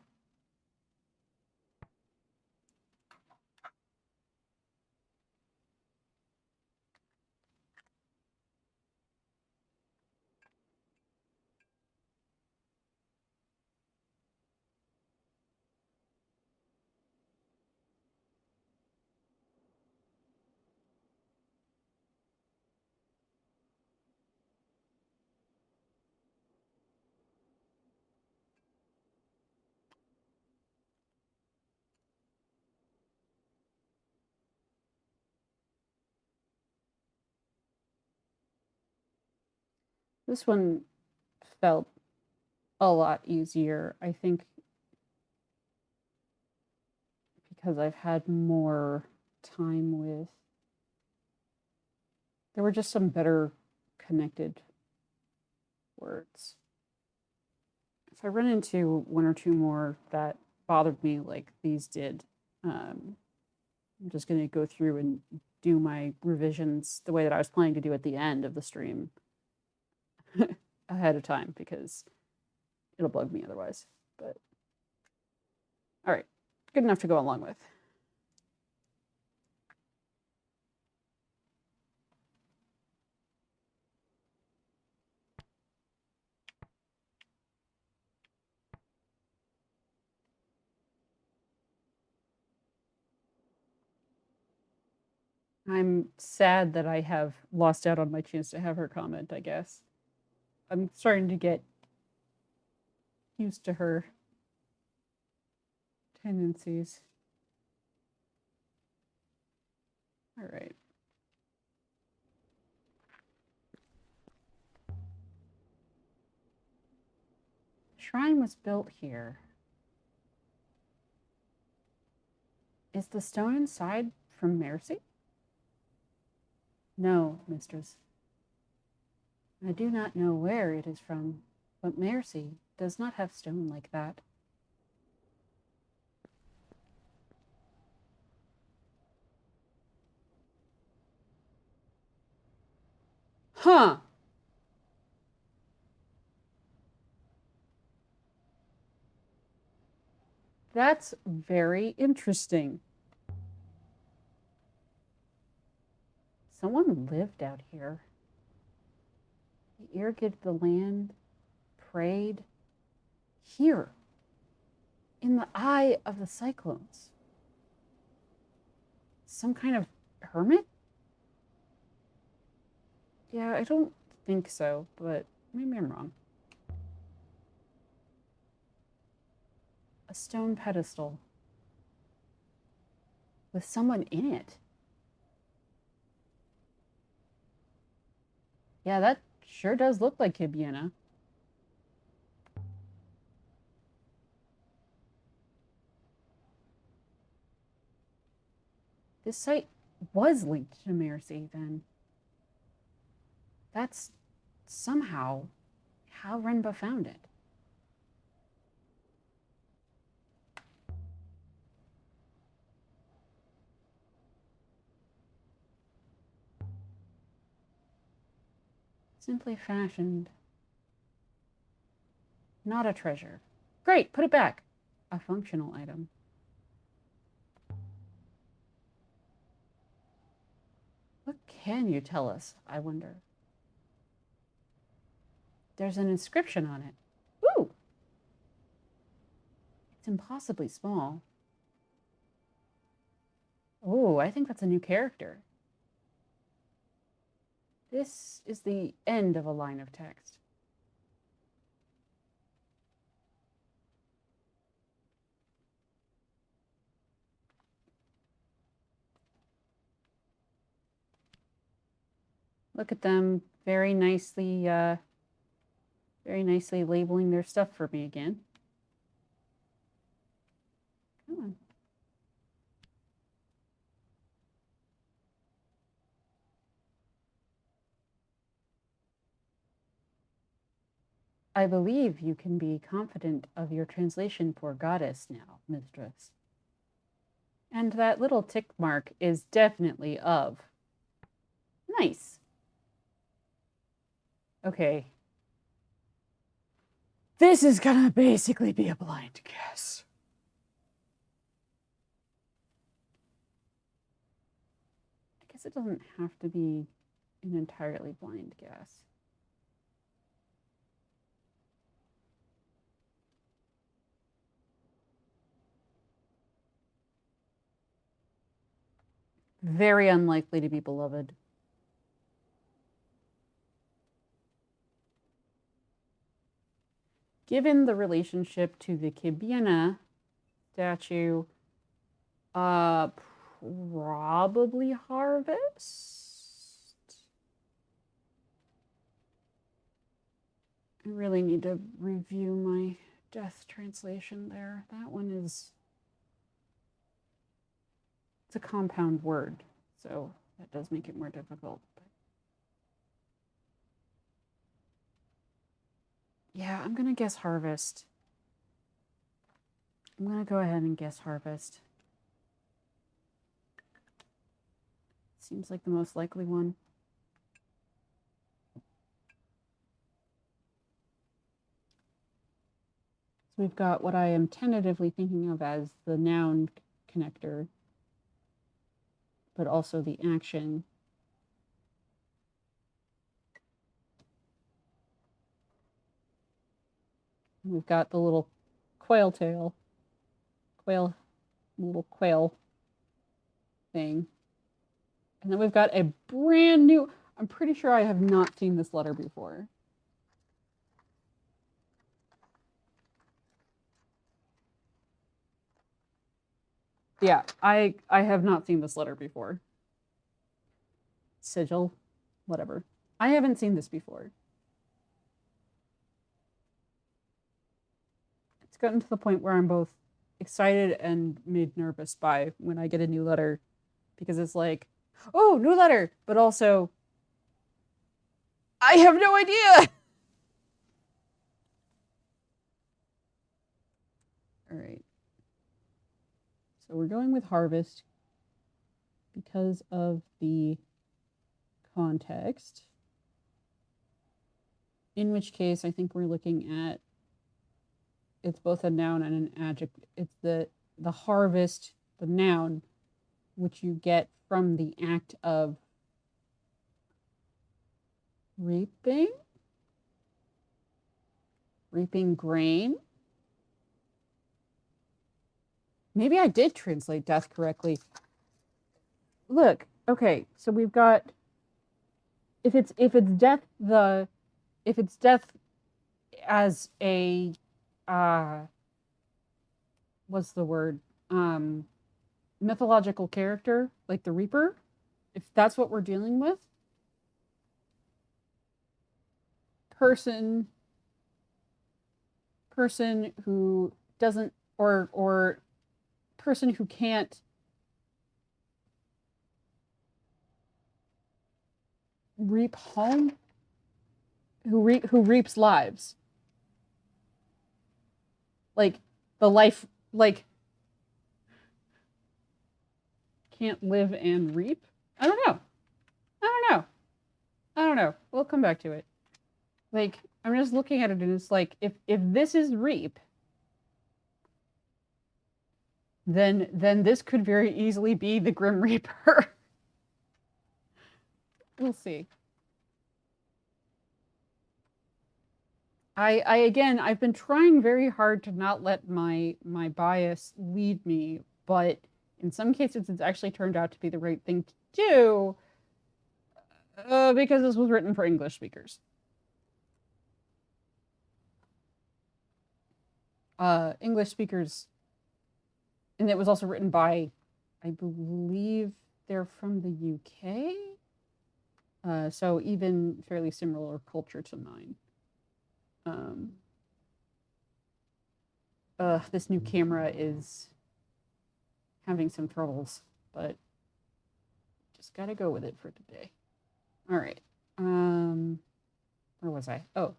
This one felt a lot easier, I think, because I've had more time with. There were just some better connected words. If I run into one or two more that bothered me like these did, I'm just going to go through and do my revisions the way that I was planning to do at the end of the stream ahead of time because it'll bug me otherwise. But all right, good enough to go along with. I'm sad that I have lost out on my chance to have her comment, I guess. I'm starting to get used to her tendencies. All right. The shrine was built here. Is the stone inside from Mercy? No, mistress. I do not know where it is from, but Mercy does not have stone like that. Huh. That's very interesting. Someone lived out here. They irrigated the land, prayed. Here, in the eye of the cyclones. Some kind of hermit? Yeah, I don't think so, but maybe I'm wrong. A stone pedestal with someone in it. Yeah, that sure does look like Kibiena. This site was linked to Mercy, then. That's somehow how Renba found it. Simply fashioned. Not a treasure. Great, put it back. A functional item. What can you tell us, I wonder? There's an inscription on it. Ooh! It's impossibly small. Oh, I think that's a new character. This is the end of a line of text. Look at them very nicely labeling their stuff for me again. Come on. I believe you can be confident of your translation for goddess now, mistress. And that little tick mark is definitely of. Nice. Okay. This is gonna basically be a blind guess. I guess it doesn't have to be an entirely blind guess. Very unlikely to be beloved. Given the relationship to the Kibina statue, probably Harvest. I really need to review my death translation there. That one is, it's a compound word, so that does make it more difficult. But yeah, I'm gonna guess Harvest. I'm gonna go ahead and guess Harvest. Seems like the most likely one. So we've got what I am tentatively thinking of as the noun connector, but also the action. We've got the little quail tail, little quail thing. And then we've got a brand new, I'm pretty sure I have not seen this letter before. Yeah, I have not seen this letter before. Sigil, whatever. I haven't seen this before. It's gotten to the point where I'm both excited and made nervous by when I get a new letter, because it's like, oh, new letter, but also, I have no idea. All right. So we're going with Harvest because of the context. In which case, I think we're looking at, it's both a noun and an adjective. It's the harvest, the noun, which you get from the act of reaping grain. Maybe I did translate death correctly. Look, okay, so we've got, if it's death as a what's the word? Mythological character, like the Reaper, if that's what we're dealing with, person who doesn't, or person who can't reap home? Who reaps lives? Like, the life, like, can't live and reap? I don't know. I don't know. We'll come back to it. Like, I'm just looking at it and it's like, if this is reap, then this could very easily be the Grim Reaper. We'll see. Again, I've been trying very hard to not let my bias lead me, but in some cases it's actually turned out to be the right thing to do, because this was written for English speakers. English speakers, and it was also written by, I believe they're from the UK, so even fairly similar culture to mine. This new camera is having some troubles, but just gotta go with it for today. All right. Where was I? Oh.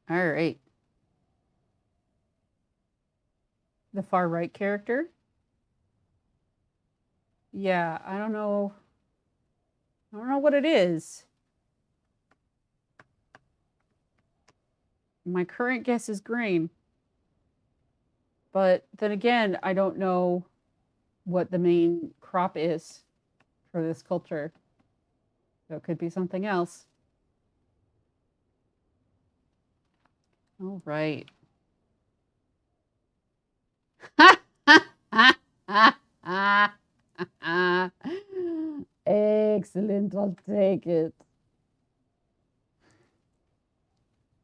All right. The far right character. Yeah, I don't know. I don't know what it is. My current guess is green. But then again, I don't know what the main crop is for this culture. So it could be something else. All right. Excellent. I'll take it.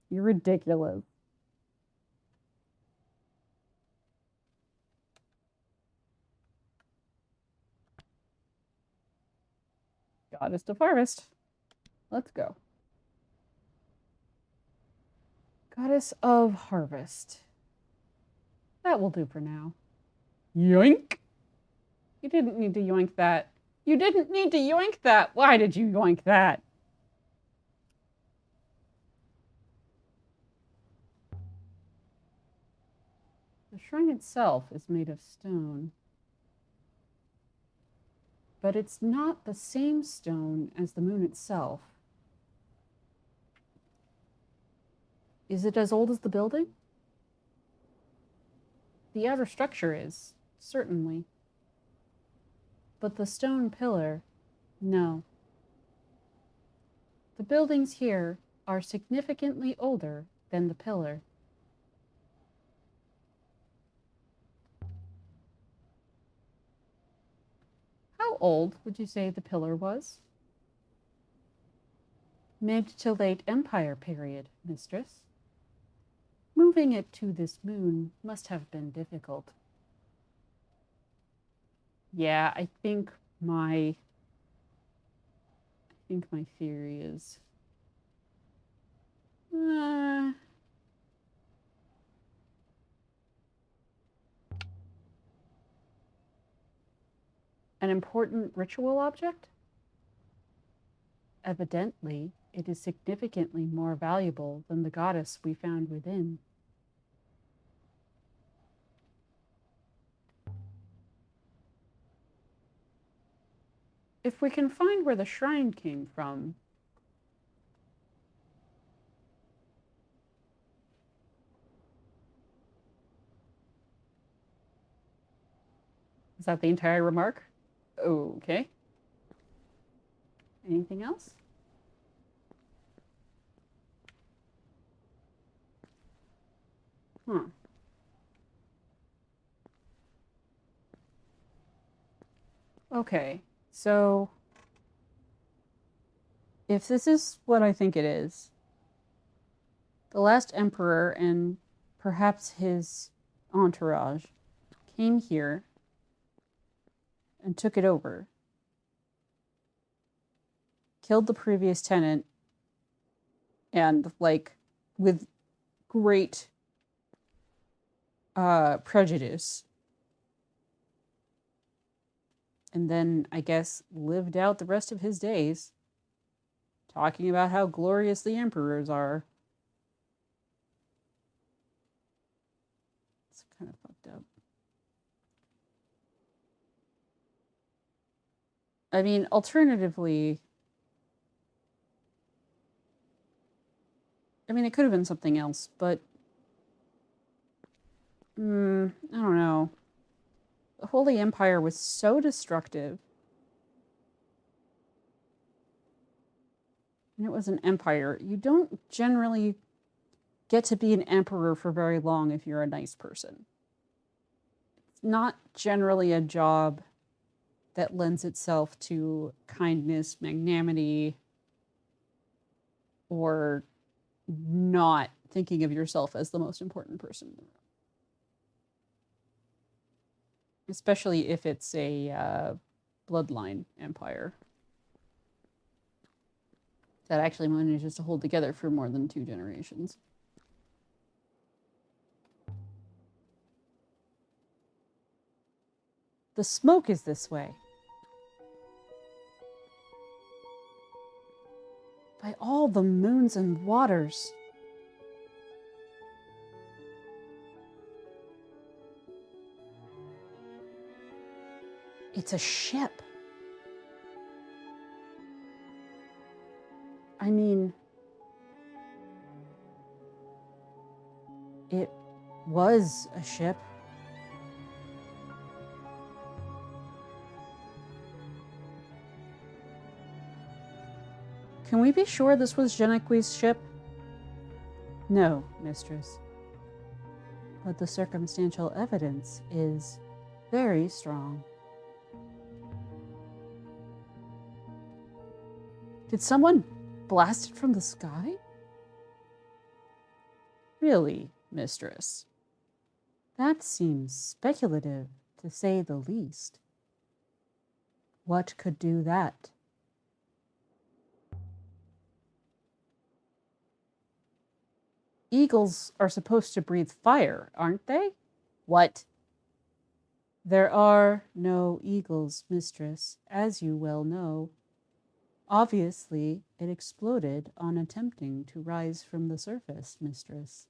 You're ridiculous. Goddess of Harvest. Let's go. Goddess of Harvest. That will do for now. Yoink! You didn't need to yoink that. You didn't need to yoink that. Why did you yoink that? The shrine itself is made of stone. But it's not the same stone as the moon itself. Is it as old as the building? The outer structure is, certainly. But the stone pillar, no. The buildings here are significantly older than the pillar. How old would you say the pillar was? Mid to late Empire period, mistress. Moving it to this moon must have been difficult. Yeah, I think my theory is an important ritual object? Evidently, it is significantly more valuable than the goddess we found within. If we can find where the shrine came from, is that the entire remark? Okay. Anything else? Huh. Okay, so if this is what I think it is, the last emperor and perhaps his entourage came here and took it over, killed the previous tenant, and like with great prejudice. And then, I guess, lived out the rest of his days talking about how glorious the emperors are. It's kind of fucked up. I mean, alternatively, I mean, it could have been something else, but I don't know. The Holy Empire was so destructive. And it was an empire. You don't generally get to be an emperor for very long if you're a nice person. It's not generally a job that lends itself to kindness, magnanimity, or not thinking of yourself as the most important person in the room. Especially if it's a bloodline empire that actually manages to hold together for more than 2 generations. The smoke is this way. By all the moons and waters. It's a ship. I mean, it was a ship. Can we be sure this was Genequi's ship? No, mistress. But the circumstantial evidence is very strong. Did someone blast it from the sky? Really, mistress? That seems speculative, to say the least. What could do that? Eagles are supposed to breathe fire, aren't they? What? There are no eagles, mistress, as you well know. Obviously, it exploded on attempting to rise from the surface, mistress.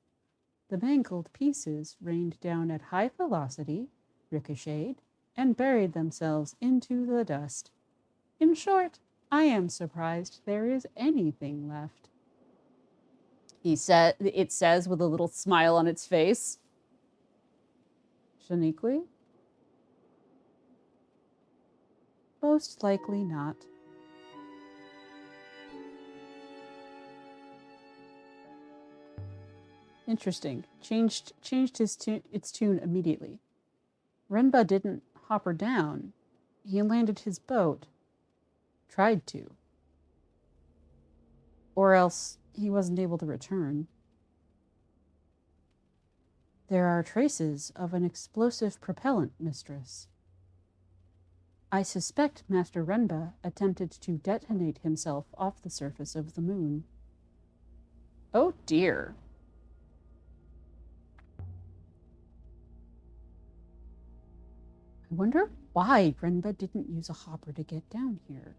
The mangled pieces rained down at high velocity, ricocheted, and buried themselves into the dust. In short, I am surprised there is anything left. It says with a little smile on its face. Shaniqui? Most likely not. Interesting. Changed its tune immediately. Renba didn't hop her down. He landed his boat. Tried to. Or else he wasn't able to return. There are traces of an explosive propellant, mistress. I suspect Master Renba attempted to detonate himself off the surface of the moon. Oh dear. I wonder why Renba didn't use a hopper to get down here.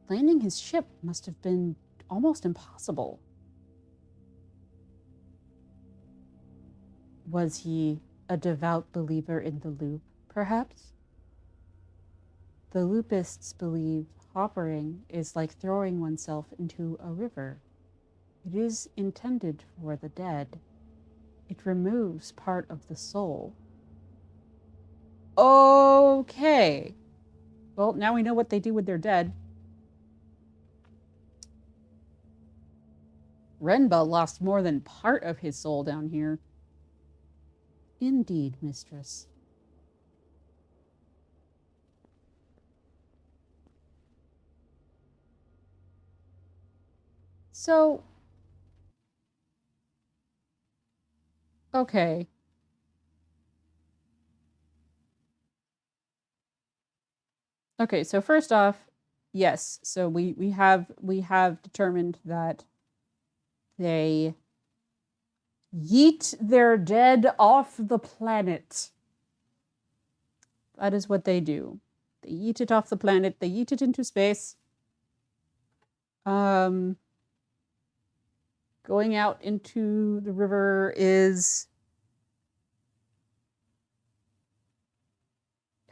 Landing his ship must have been almost impossible. Was he a devout believer in the loop, perhaps? The loopists believe hoppering is like throwing oneself into a river. It is intended for the dead. It removes part of the soul. Okay. Well, now we know what they do with their dead. Renba lost more than part of his soul down here. Indeed, mistress. So, okay. Okay, so first off, yes. So we have determined that they Yeet their dead off the planet. That is what they do. They yeet it off the planet. They yeet it into space. Going out into the river is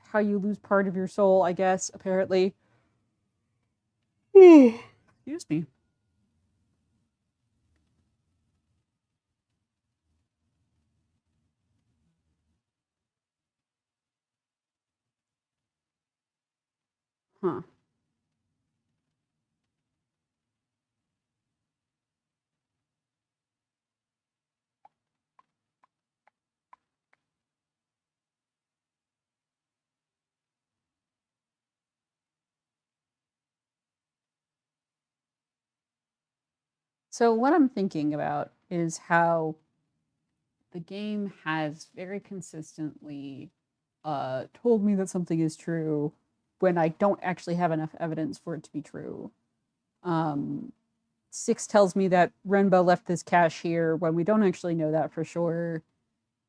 how you lose part of your soul, I guess, apparently. Excuse me. Huh. So what I'm thinking about is how the game has very consistently told me that something is true when I don't actually have enough evidence for it to be true. 6 tells me that Renba left this cache here when we don't actually know that for sure.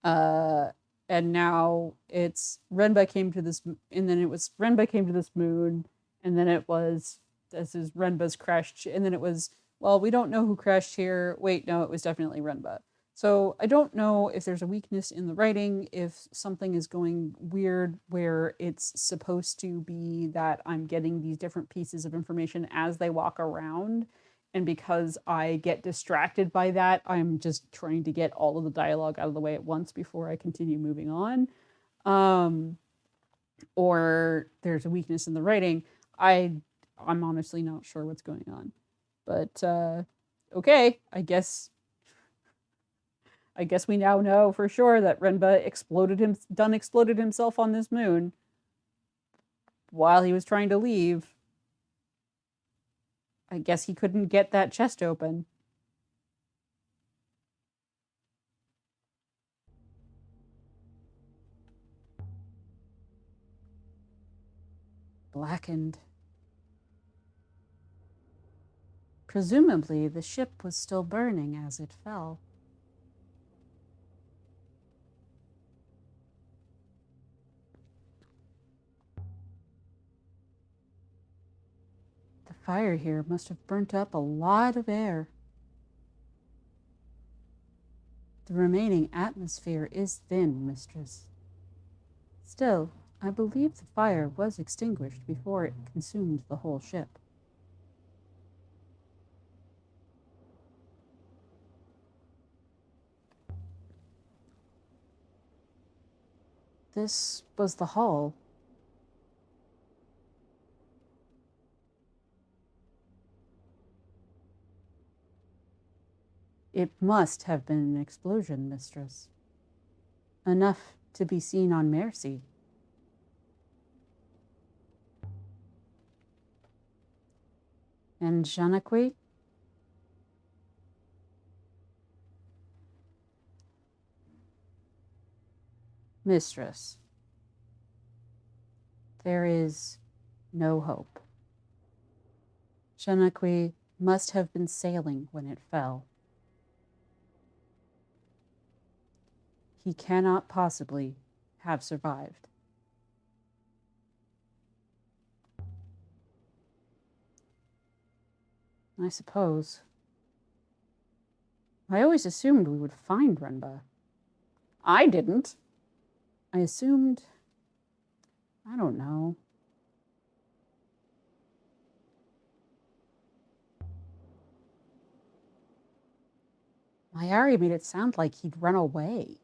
And now it's Renba came to this, and then it was Renba came to this moon, and then it was this is Renba's crashed, and then it was, well, we don't know who crashed here. Wait, no, it was definitely Renba. So I don't know if there's a weakness in the writing, if something is going weird where it's supposed to be that I'm getting these different pieces of information as they walk around. And because I get distracted by that, I'm just trying to get all of the dialogue out of the way at once before I continue moving on. Or there's a weakness in the writing. I'm honestly not sure what's going on. But okay, I guess we now know for sure that Renba exploded himself on this moon while he was trying to leave. I guess he couldn't get that chest open. Blackened. Presumably, the ship was still burning as it fell. The fire here must have burnt up a lot of air. The remaining atmosphere is thin, mistress. Still, I believe the fire was extinguished before it consumed the whole ship. This was the hull. It must have been an explosion, mistress. Enough to be seen on Mercy. And Janaqui? Mistress, there is no hope. Janaqui must have been sailing when it fell. He cannot possibly have survived. I suppose. I always assumed we would find Renba. I didn't. I assumed, I don't know. Mayari made it sound like he'd run away.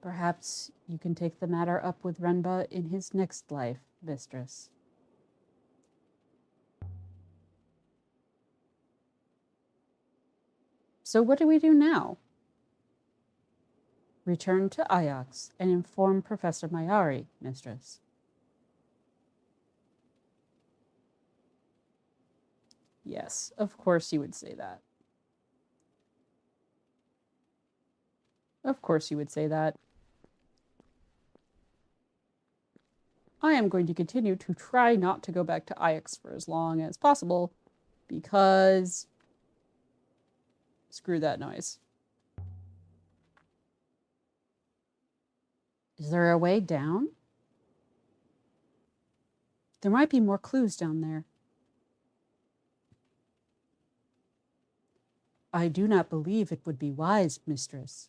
Perhaps you can take the matter up with Renba in his next life, mistress. So what do we do now? Return to Ajax and inform Professor Mayari, mistress. Yes, of course you would say that. Of course you would say that. I am going to continue to try not to go back to Ajax for as long as possible because Screw that noise. Is there a way down? There might be more clues down there. I do not believe it would be wise, mistress.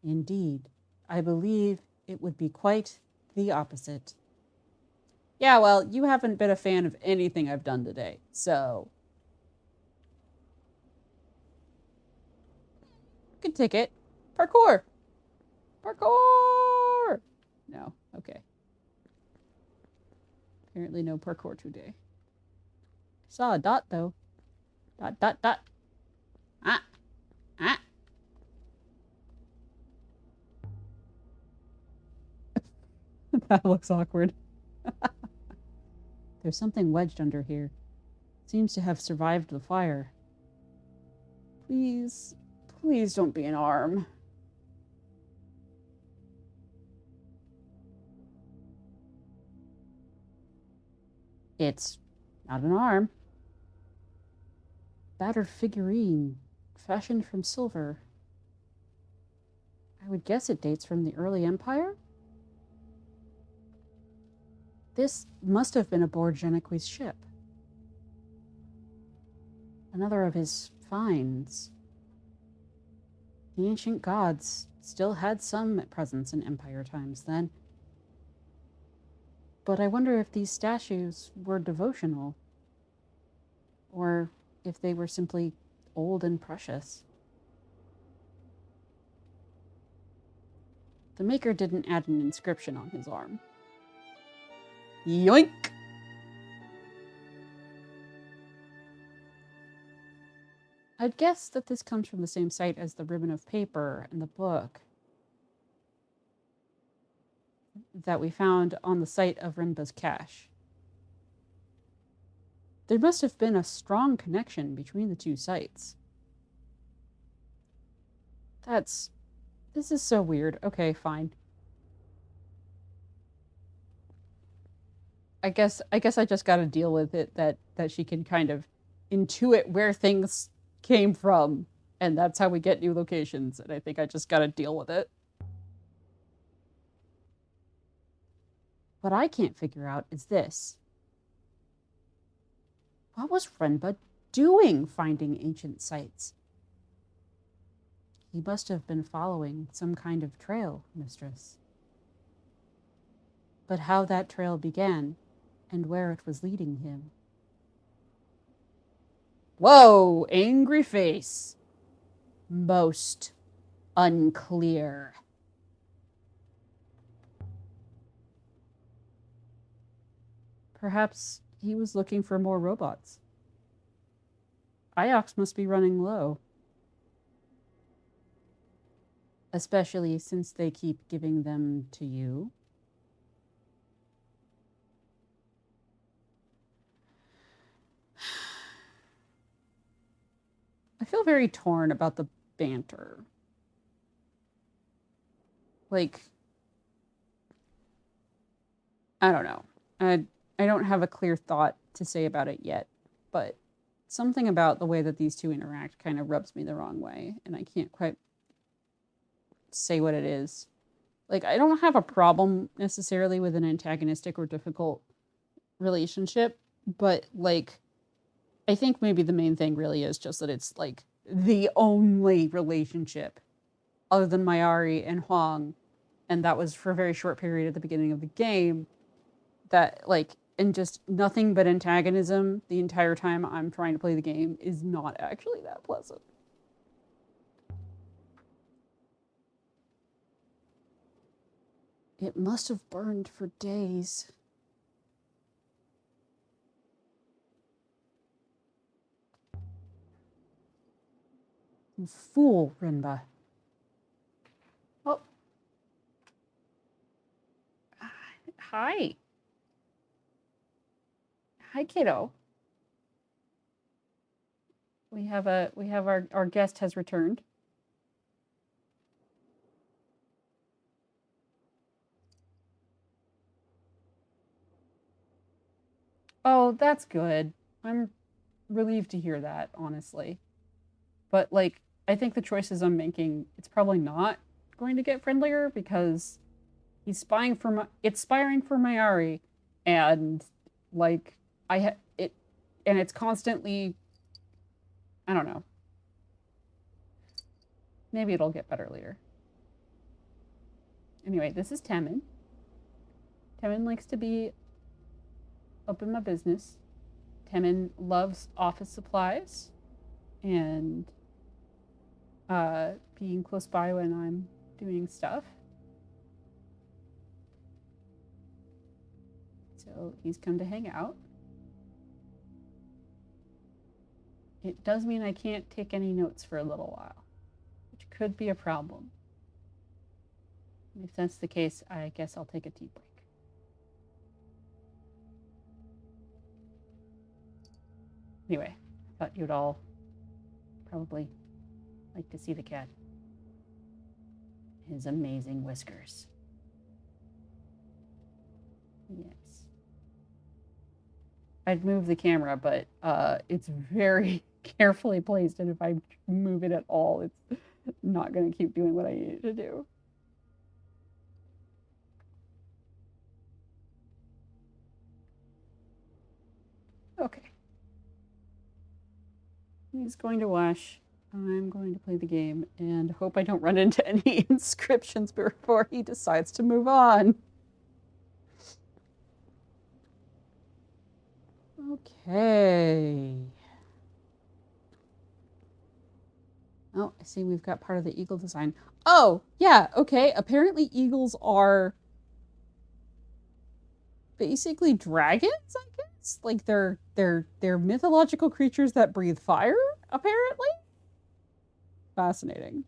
Indeed, I believe it would be quite the opposite. Yeah, well, you haven't been a fan of anything I've done today, so... Good ticket. Parkour! Parkour! No, okay. Apparently no parkour today. I saw a dot, though. Dot, dot, dot. Ah! Ah! That looks awkward. There's something wedged under here. Seems to have survived the fire. Please, please don't be an arm. It's not an arm. Battered figurine, fashioned from silver. I would guess it dates from the early Empire? This must have been aboard Janequi's ship. Another of his finds. The ancient gods still had some presence in Empire times then. But I wonder if these statues were devotional, or if they were simply old and precious. The maker didn't add an inscription on his arm. Yoink! I'd guess that this comes from the same site as the ribbon of paper and the book that we found on the site of Rinba's cache. There must have been a strong connection between the two sites. This is so weird. Okay, fine. I guess I just gotta deal with it that she can kind of intuit where things came from, and that's how we get new locations, and I think I just gotta deal with it. What I can't figure out is this. What was Renba doing finding ancient sites? He must have been following some kind of trail, mistress. But how that trail began and where it was leading him. Whoa, angry face. Most unclear. Perhaps he was looking for more robots. Iox must be running low. Especially since they keep giving them to you. I feel very torn about the banter. Like, I don't know. I don't have a clear thought to say about it yet, but something about the way that these two interact kind of rubs me the wrong way, and I can't quite say what it is. Like, I don't have a problem necessarily with an antagonistic or difficult relationship, but like, I think maybe the main thing really is just that it's like the only relationship other than Mayari and Huang, and that was for a very short period at the beginning of the game, that like, and just nothing but antagonism the entire time I'm trying to play the game is not actually that pleasant. It must have burned for days. You fool, Rinba. Oh. Hi. Hi, kiddo. We have our guest has returned. Oh, that's good. I'm relieved to hear that, honestly. but like I think the choices I'm making, it's probably not going to get friendlier because he's spying for it's spying for Mayari, and like it, and it's constantly, I don't know. Maybe it'll get better later. Anyway, this is Temin. Temin likes to be up in my business. Temin loves office supplies and being close by when I'm doing stuff. So he's come to hang out. It does mean I can't take any notes for a little while, which could be a problem. If that's the case, I guess I'll take a tea break. Anyway, I thought you'd all probably like to see the cat. His amazing whiskers. Yes. I'd move the camera, but it's very carefully placed, and if I move it at all, it's not going to keep doing what I need it to do. Okay. He's going to wash. I'm going to play the game and hope I don't run into any inscriptions before he decides to move on. Okay. Oh, I see we've got part of the eagle design. Oh, yeah, okay. Apparently eagles are basically dragons, I guess? Like they're mythological creatures that breathe fire, apparently? Fascinating.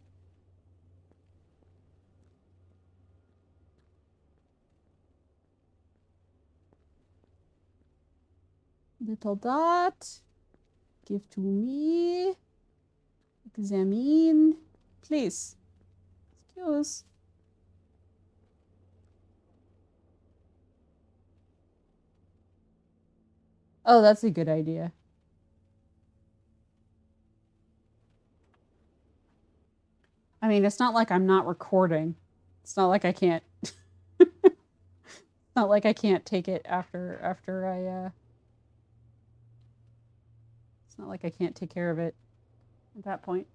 Little dot. Give to me. Examine. Please. Excuse. Oh, that's a good idea. I mean, it's not like I'm not recording. It's not like I can't. It's not like I can't take it after I. It's not like I can't take care of it at that point.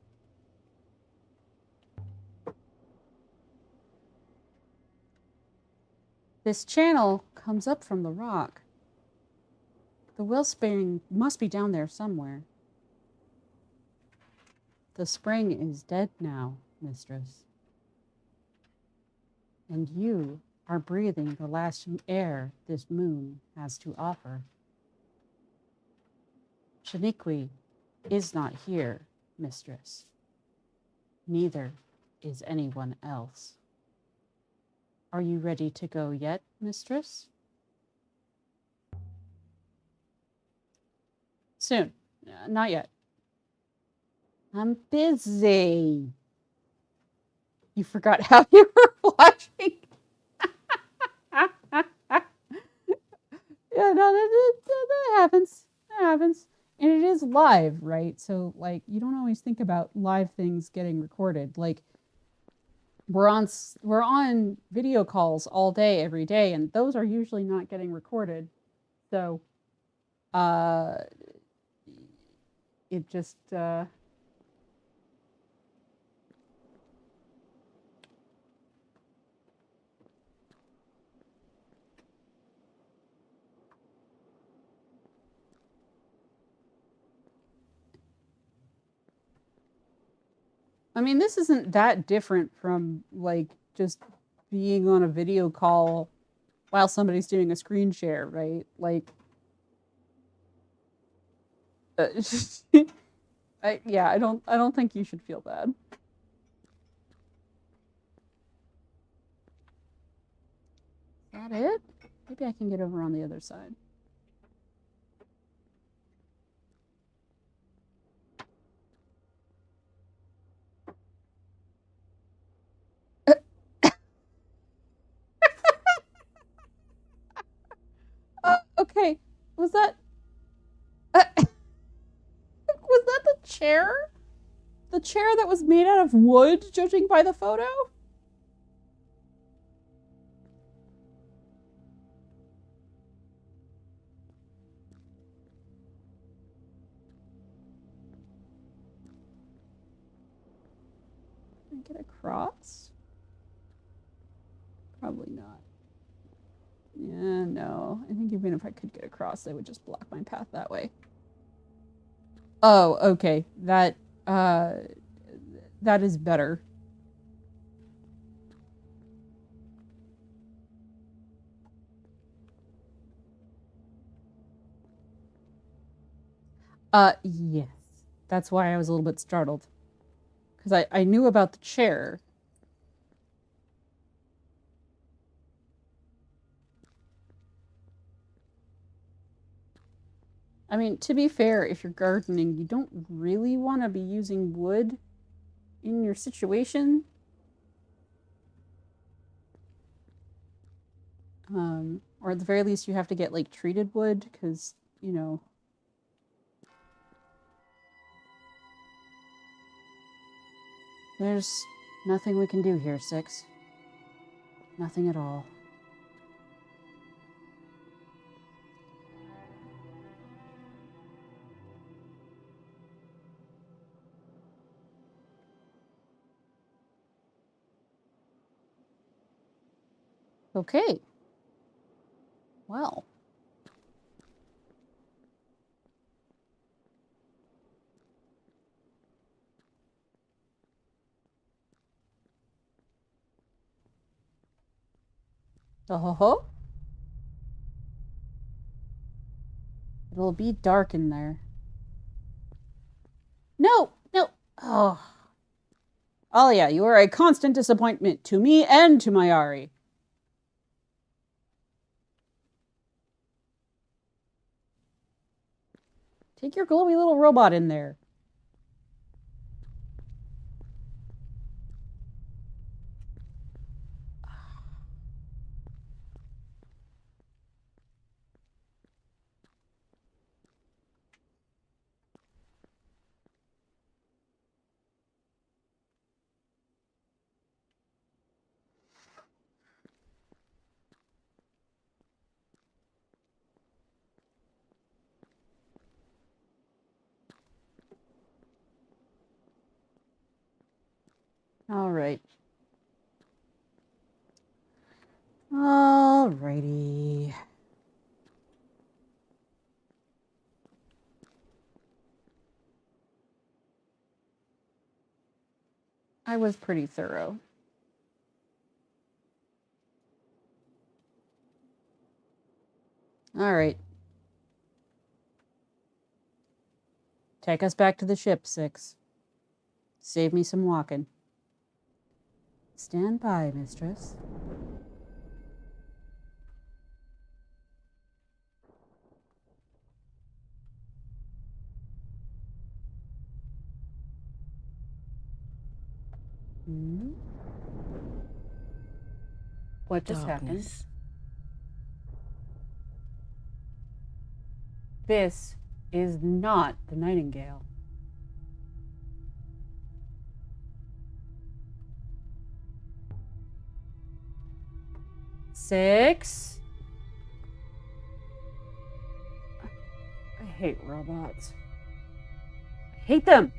This channel comes up from the rock. The wellspring must be down there somewhere. The spring is dead now, mistress. And you are breathing the last air this moon has to offer. Shaniqui is not here, mistress. Neither is anyone else. Are you ready to go yet, mistress? Soon. Not yet. I'm busy. You forgot how you were watching. Yeah, no, that happens. That happens. And it is live, right? So, like, you don't always think about live things getting recorded. Like, we're on video calls all day, every day, and those are usually not getting recorded. So, it just, I mean, this isn't that different from, like, just being on a video call while somebody's doing a screen share, right? Like, yeah, I don't think you should feel bad. Is that it? Maybe I can get over on the other side. Okay. Was that was that the chair? the chair that was made out of wood, judging by the photo? Can I get across? Probably not. Yeah, no. I think even if I could get across, they would just block my path that way. Oh, okay. That is better. Yes. That's why I was a little bit startled. Because I knew about the chair. I mean, to be fair, if you're gardening, you don't really want to be using wood in your situation. Or at the very least, you have to get, like, treated wood, because, you know... There's nothing we can do here, Six. Nothing at all. Okay. Well. Oh. It'll be dark in there. No! No! Oh. Alia, you are a constant disappointment to me and to my Ari. Take your glowy little robot in there. All right. Alrighty. I was pretty thorough. All right. Take us back to the ship, Six. Save me some walking. Stand by, mistress. Hmm? What just happened? Darkness. This is not the Nightingale. Six? I hate robots. I hate them!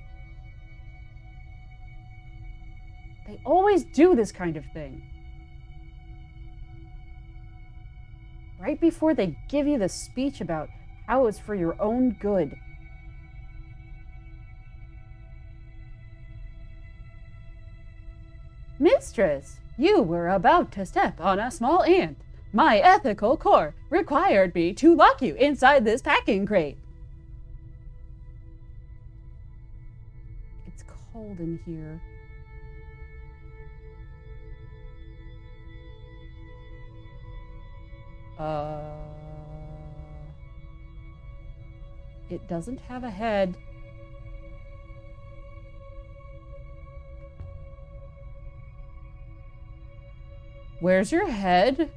They always do this kind of thing. Right before they give you the speech about how it's for your own good. Mistress, you were about to step on a small ant. My ethical core required me to lock you inside this packing crate. It's cold in here. It doesn't have a head. Where's your head?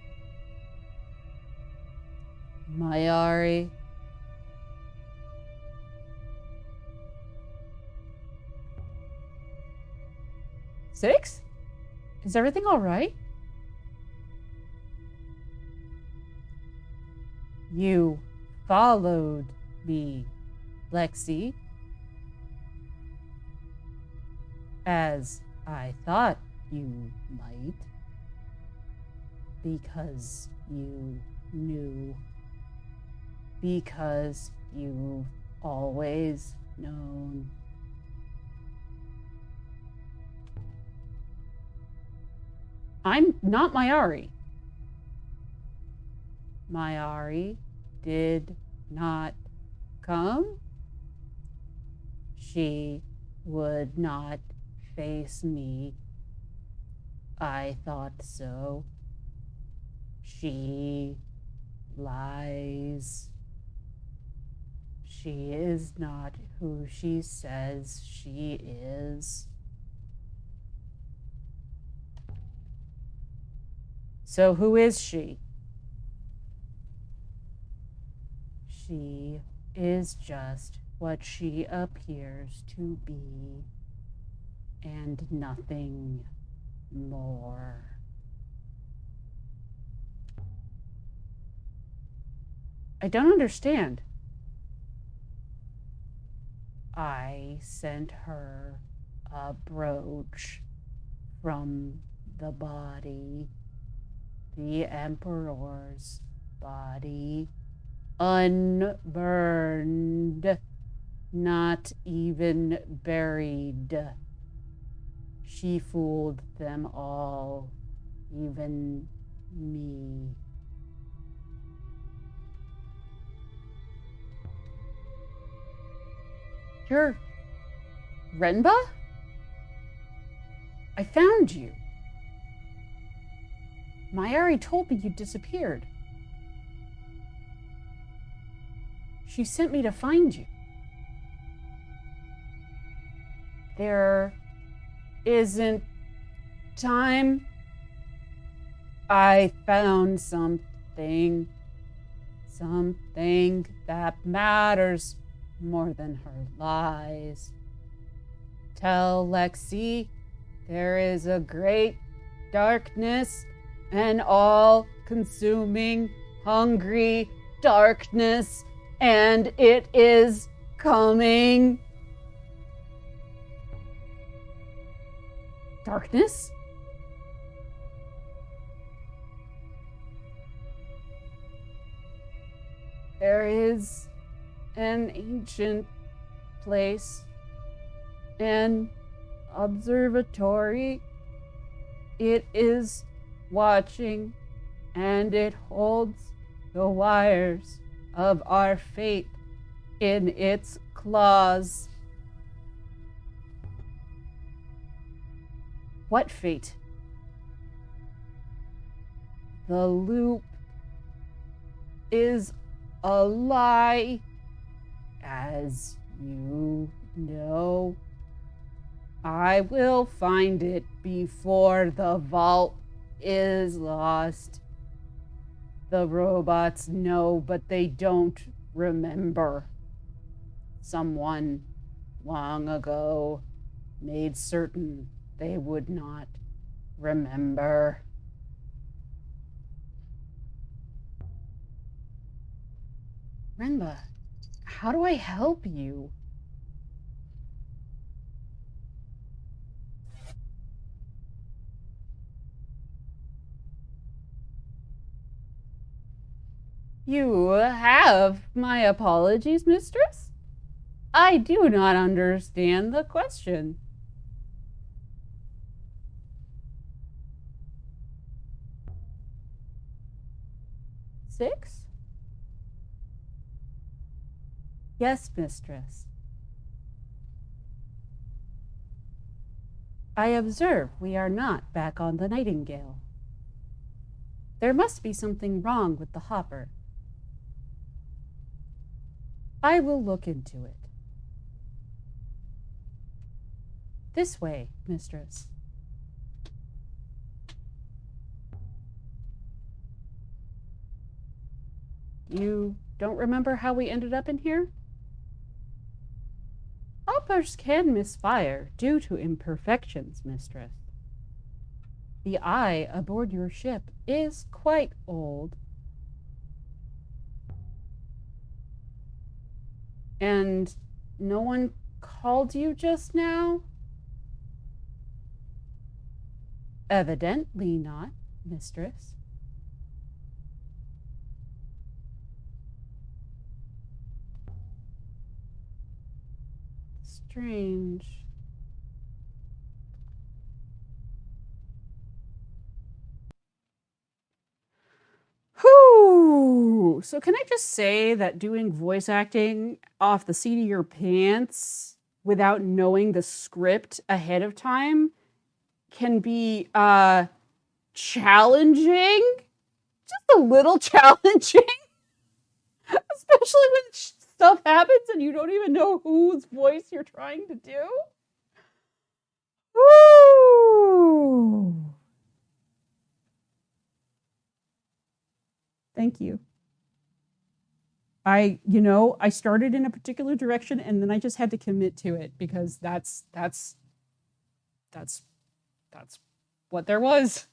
Mayari. 6? Is everything all right? You followed me, Lexi, as I thought you might, because you knew, because you've always known. I'm not Mayari. Mayari did not come. She would not face me. I thought so. She lies. She is not who she says she is. So who is she? She is just what she appears to be, and nothing more. I don't understand. I sent her a brooch from the body, the Emperor's body, unburned, not even buried. She fooled them all, even me. You're Renba? I found you. Mayari told me you disappeared. She sent me to find you. There isn't time. I found something that matters more than her lies. Tell Lexi there is a great darkness, an all-consuming, hungry darkness, and it is coming. Darkness? There is an ancient place, an observatory. It is watching, and it holds the wires of our fate in its claws. What fate? The loop is a lie, as you know. I will find it before the vault is lost. The robots know, but they don't remember. Someone long ago made certain they would not remember. Renba, how do I help you? You have my apologies, mistress? I do not understand the question. Six? Yes, mistress. I observe we are not back on the Nightingale. There must be something wrong with the hopper. I will look into it. This way, mistress. You don't remember how we ended up in here? Hoppers can misfire due to imperfections, mistress. The eye aboard your ship is quite old. And no one called you just now? Evidently not, mistress. Strange. Whew. So can I just say that doing voice acting off the seat of your pants without knowing the script ahead of time can be challenging? Just a little challenging. Especially when stuff happens and you don't even know whose voice you're trying to do. Woo! Thank you. I started in a particular direction and then I just had to commit to it because that's what there was.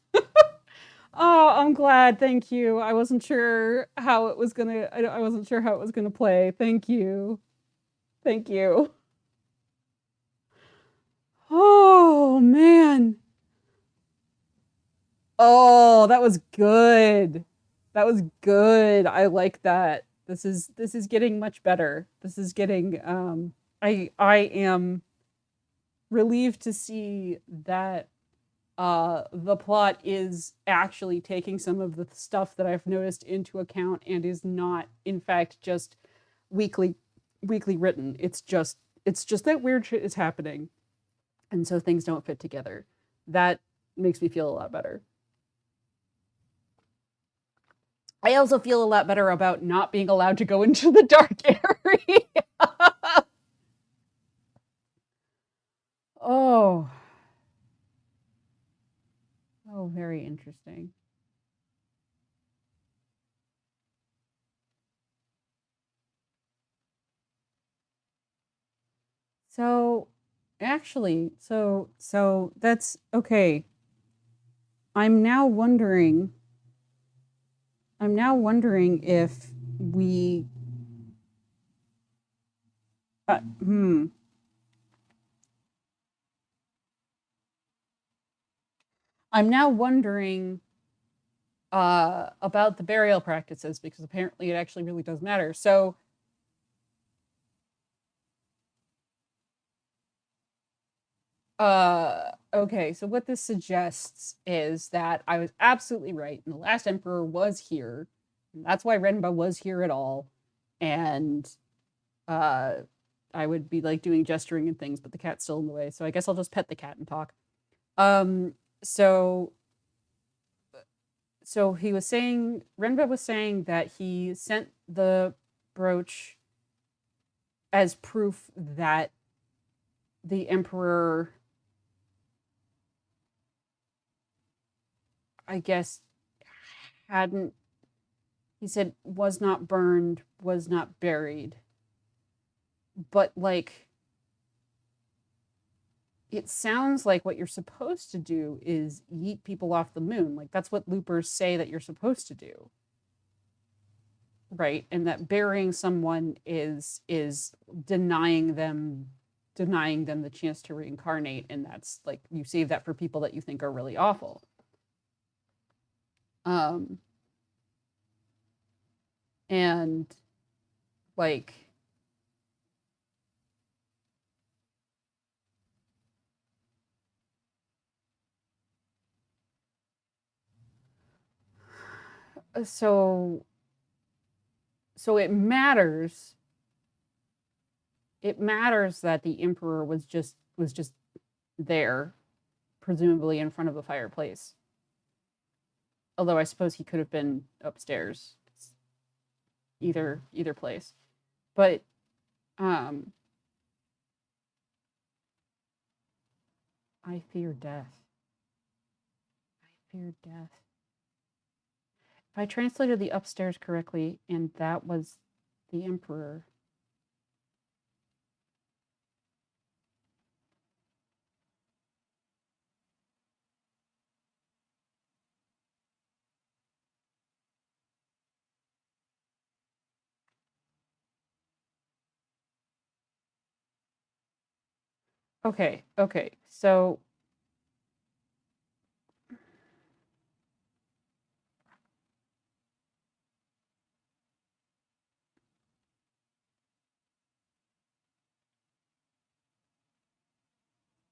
Oh, I'm glad. Thank you. I wasn't sure how it was gonna. I wasn't sure how it was gonna play. Thank you. Thank you. Oh man. Oh, that was good. That was good. I like that. This is getting much better. This is getting I am relieved to see that the plot is actually taking some of the stuff that I've noticed into account and is not in fact just weekly written. It's just that weird shit is happening and so things don't fit together. That makes me feel a lot better. I also feel a lot better about not being allowed to go into the dark area. Oh. Oh, very interesting. So, actually, so that's okay. I'm now wondering if we uh, hmm I'm now wondering about the burial practices because apparently it actually really does matter. So, okay, so what this suggests is that I was absolutely right, and the last emperor was here. And that's why Renba was here at all. And uh I would be like doing gesturing and things, but the cat's still in the way. So I guess I'll just pet the cat and talk. Um so so he was saying Renba was saying that he sent the brooch as proof that the emperor, I guess, hadn't, he said, was not burned, was not buried. But like, it sounds like what you're supposed to do is yeet people off the moon. Like, that's what loopers say that you're supposed to do. Right? And that burying someone is denying them the chance to reincarnate. And that's like, you save that for people that you think are really awful. Um, and like, so so it matters that the emperor was just there, presumably in front of the fireplace. Although I suppose he could have been upstairs. Either place. But um I fear death. I fear death. If I translated the upstairs correctly and that was the emperor, Okay, okay. So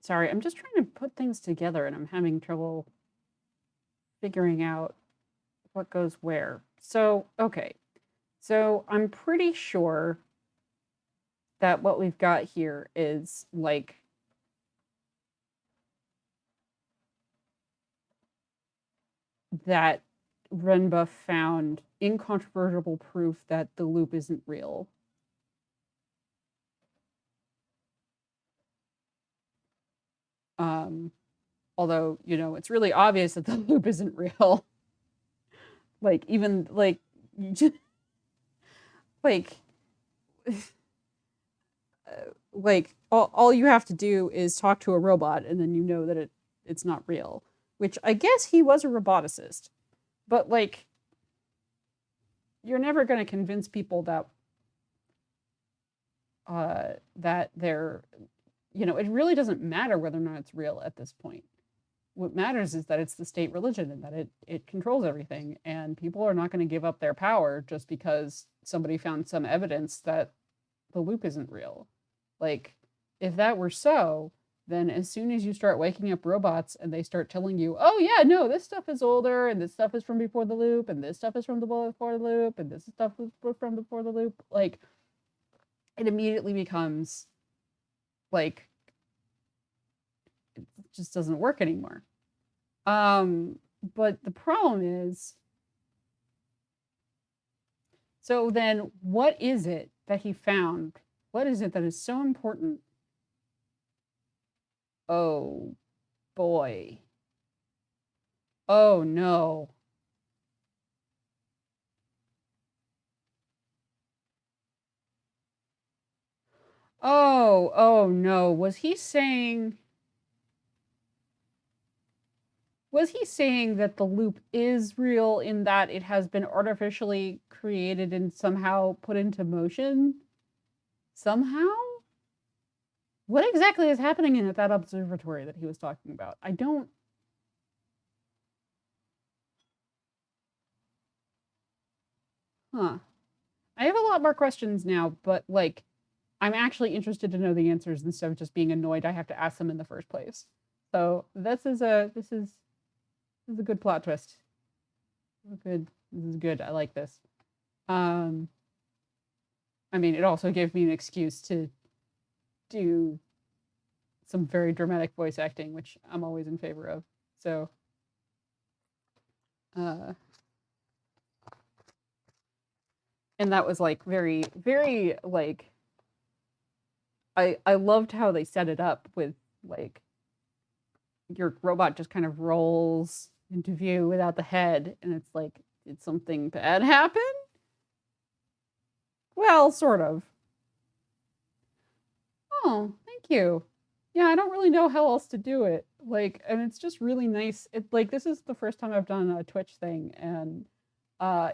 sorry, I'm just trying to put things together and I'm having trouble figuring out what goes where. So, okay. So, I'm pretty sure that what we've got here is like that Renba found incontrovertible proof that the loop isn't real. Um, Although, you know, it's really obvious that the loop isn't real. Like, even like, you just, like, like all you have to do is talk to a robot and then you know that it's not real, which I guess he was a roboticist, but like you're never going to convince people that that they're, you know, it really doesn't matter whether or not it's real at this point. What matters is that it's the state religion and that it controls everything, and people are not going to give up their power just because somebody found some evidence that the loop isn't real. Like, if that were so, then as soon as you start waking up robots and they start telling you, oh, yeah, no, this stuff is older and this stuff is from before the loop and this stuff is from the before the loop and this stuff was from before the loop, like, it immediately becomes like, it just doesn't work anymore. But the problem is, so then what is it that he found? What is it that is so important? Oh boy. Oh no. Oh no. Was he saying that the loop is real in that it has been artificially created and somehow put into motion? Somehow? What exactly is happening in that observatory that he was talking about? I don't. Huh. I have a lot more questions now, but like I'm actually interested to know the answers instead of just being annoyed I have to ask them in the first place. So this is a good plot twist. Good. This is good. I like this. Um, I mean, it also gave me an excuse to do some very dramatic voice acting, which I'm always in favor of. So, uh, and that was like very, very like I loved how they set it up with like your robot just kind of rolls into view without the head, and it's like, did something bad happen? Well, sort of. Oh, thank you. Yeah, I don't really know how else to do it. Like, and it's just really nice. It like this is the first time I've done a Twitch thing, and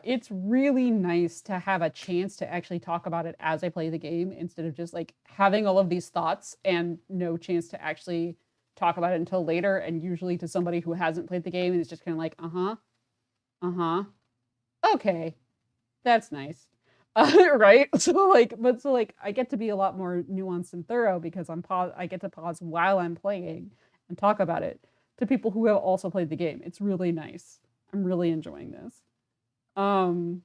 it's really nice to have a chance to actually talk about it as I play the game instead of just like having all of these thoughts and no chance to actually talk about it until later. And usually to somebody who hasn't played the game and is just kind of like, uh-huh, uh-huh, okay, that's nice. Right? So I get to be a lot more nuanced and thorough because I get to pause while I'm playing and talk about it to people who have also played the game. It's really nice. I'm really enjoying this. Um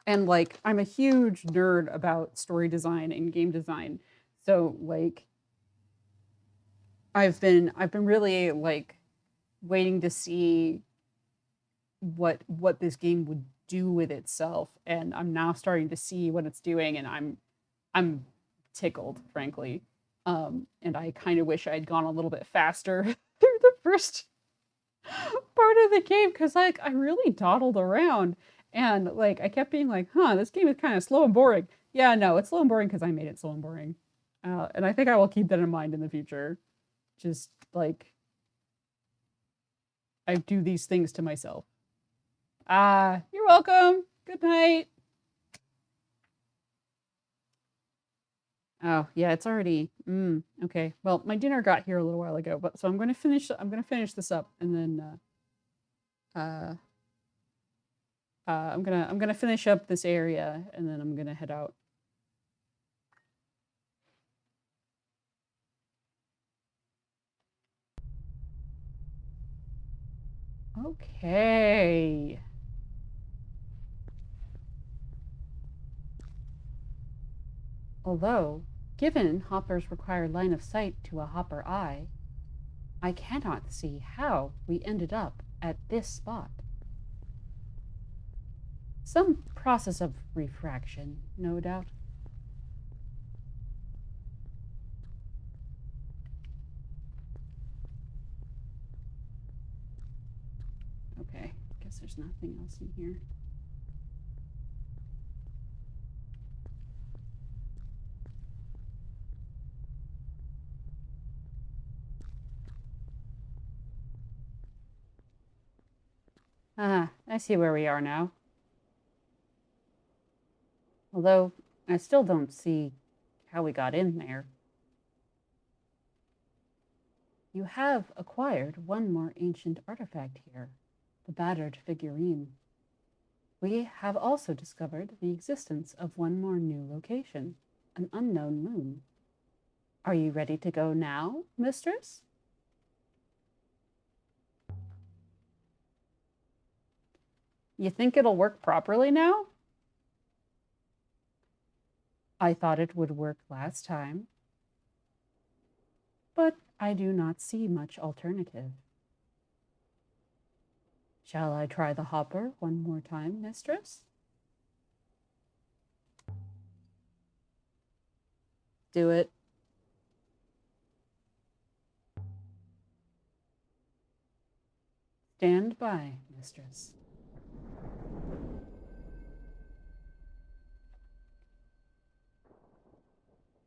and like I'm a huge nerd about story design and game design. So like I've been really like waiting to see what this game would do with itself, and I'm now starting to see what it's doing, and I'm tickled, frankly. And I kind of wish I'd gone a little bit faster through the first part of the game because like I really dawdled around and like I kept being like, huh, this game is kind of slow and boring. Yeah, no, it's slow and boring because I made it slow and boring. And I think I will keep that in mind in the future. Just like I do these things to myself. Ah, you're welcome. Good night. Oh, yeah, it's already okay. Well, my dinner got here a little while ago, but so I'm gonna finish this up and then uh I'm gonna finish up this area and then I'm gonna head out. Okay. Although, given hoppers require line of sight to a hopper eye, I cannot see how we ended up at this spot. Some process of refraction, no doubt. Okay, guess there's nothing else in here. Ah, I see where we are now. Although, I still don't see how we got in there. You have acquired one more ancient artifact here, the battered figurine. We have also discovered the existence of one more new location, an unknown moon. Are you ready to go now, mistress? You think it'll work properly now? I thought it would work last time, but I do not see much alternative. Shall I try the hopper one more time, mistress? Do it. Stand by, mistress.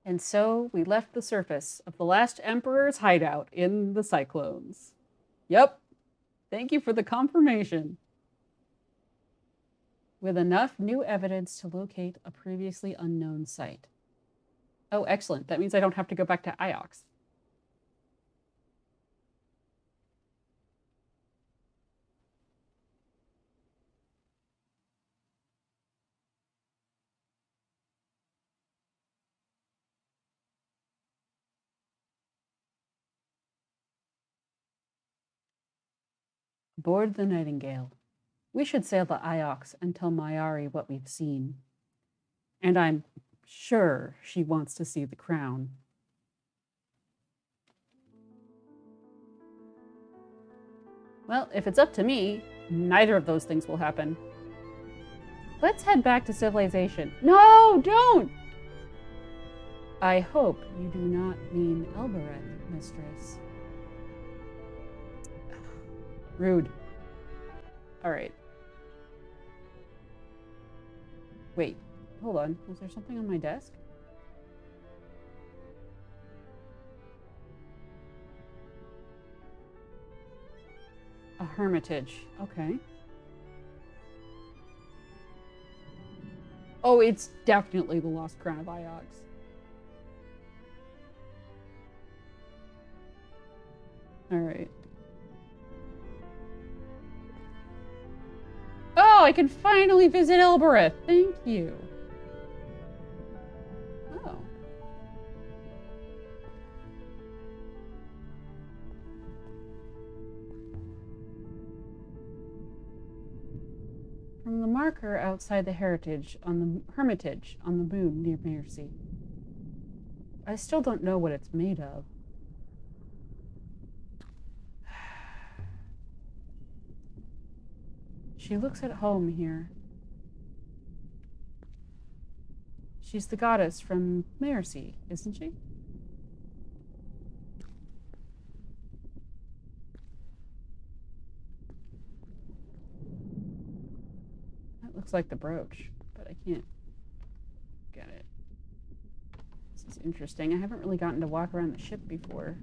And so we left the surface of the last Emperor's hideout in the Cyclones. Yep. Thank you for the confirmation. With enough new evidence to locate a previously unknown site. Oh, excellent. That means I don't have to go back to Iox. Aboard the Nightingale. We should sail to Iox and tell Mayari what we've seen. And I'm sure she wants to see the crown. Well, if it's up to me, neither of those things will happen. Let's head back to civilization. No, don't! I hope you do not mean Elbereth, mistress. Rude. All right. Wait, hold on. Was there something on my desk? A hermitage. Okay. Oh, it's definitely the Lost Crown of Iox. All right. Oh, I can finally visit Elbereth. Thank you. Oh. From the marker outside the hermitage on the moon near Mercy. I still don't know what it's made of. She looks at home here. She's the goddess from Mercy, isn't she? That looks like the brooch, but I can't get it. This is interesting. I haven't really gotten to walk around the ship before.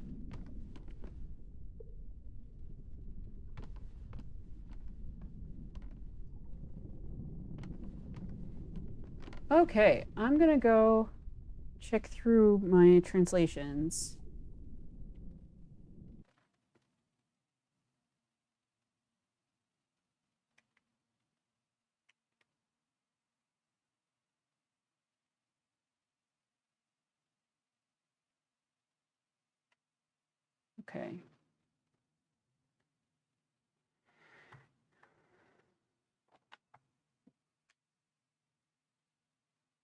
Okay, I'm gonna go check through my translations. Okay.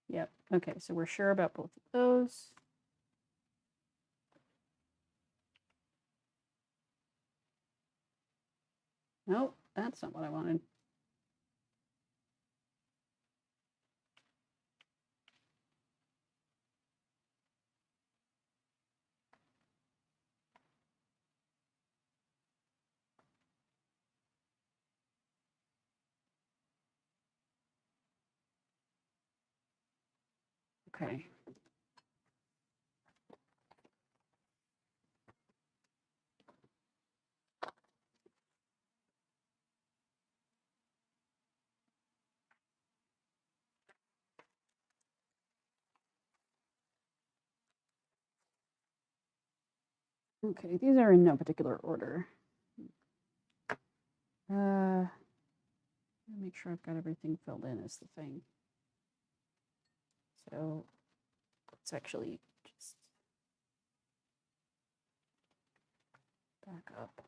Yep. Okay, so we're sure about both of those. Nope, that's not what I wanted. Okay. Okay, these are in no particular order. Make sure I've got everything filled in is the thing. So let's actually just back up.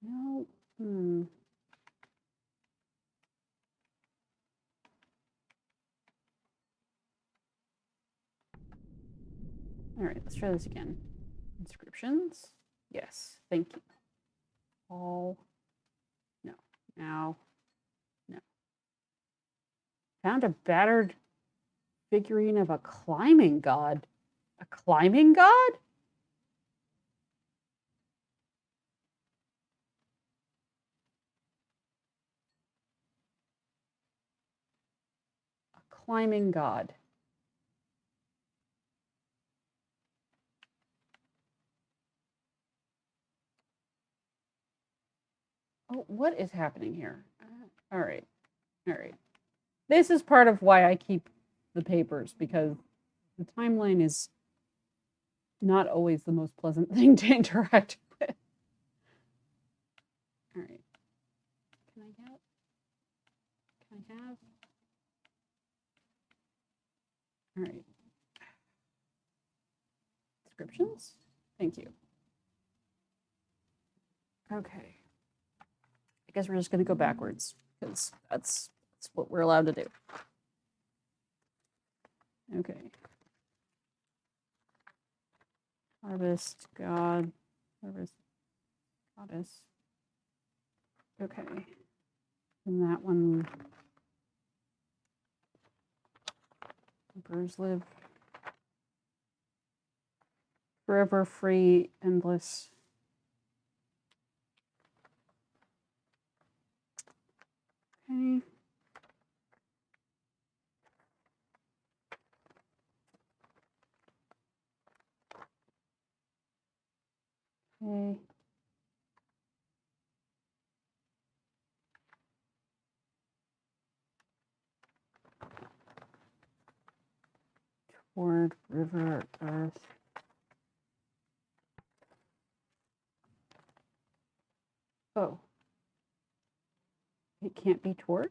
No. All right, let's try this again. Inscriptions. Yes, thank you. All. No. Now. No. Found a battered figurine of a climbing god. A climbing god? A climbing god. Oh, what is happening here? All right. All right. This is part of why I keep the papers, because the timeline is not always the most pleasant thing to interact with. All right. Can I have? All right. Descriptions? Thank you. Okay. I guess we're just going to go backwards, because that's what we're allowed to do. Okay. Harvest, God, harvest, goddess. Okay. And that one, birds live forever, free, endless. Okay. Okay. Toward, river, earth. Oh. It can't be toward?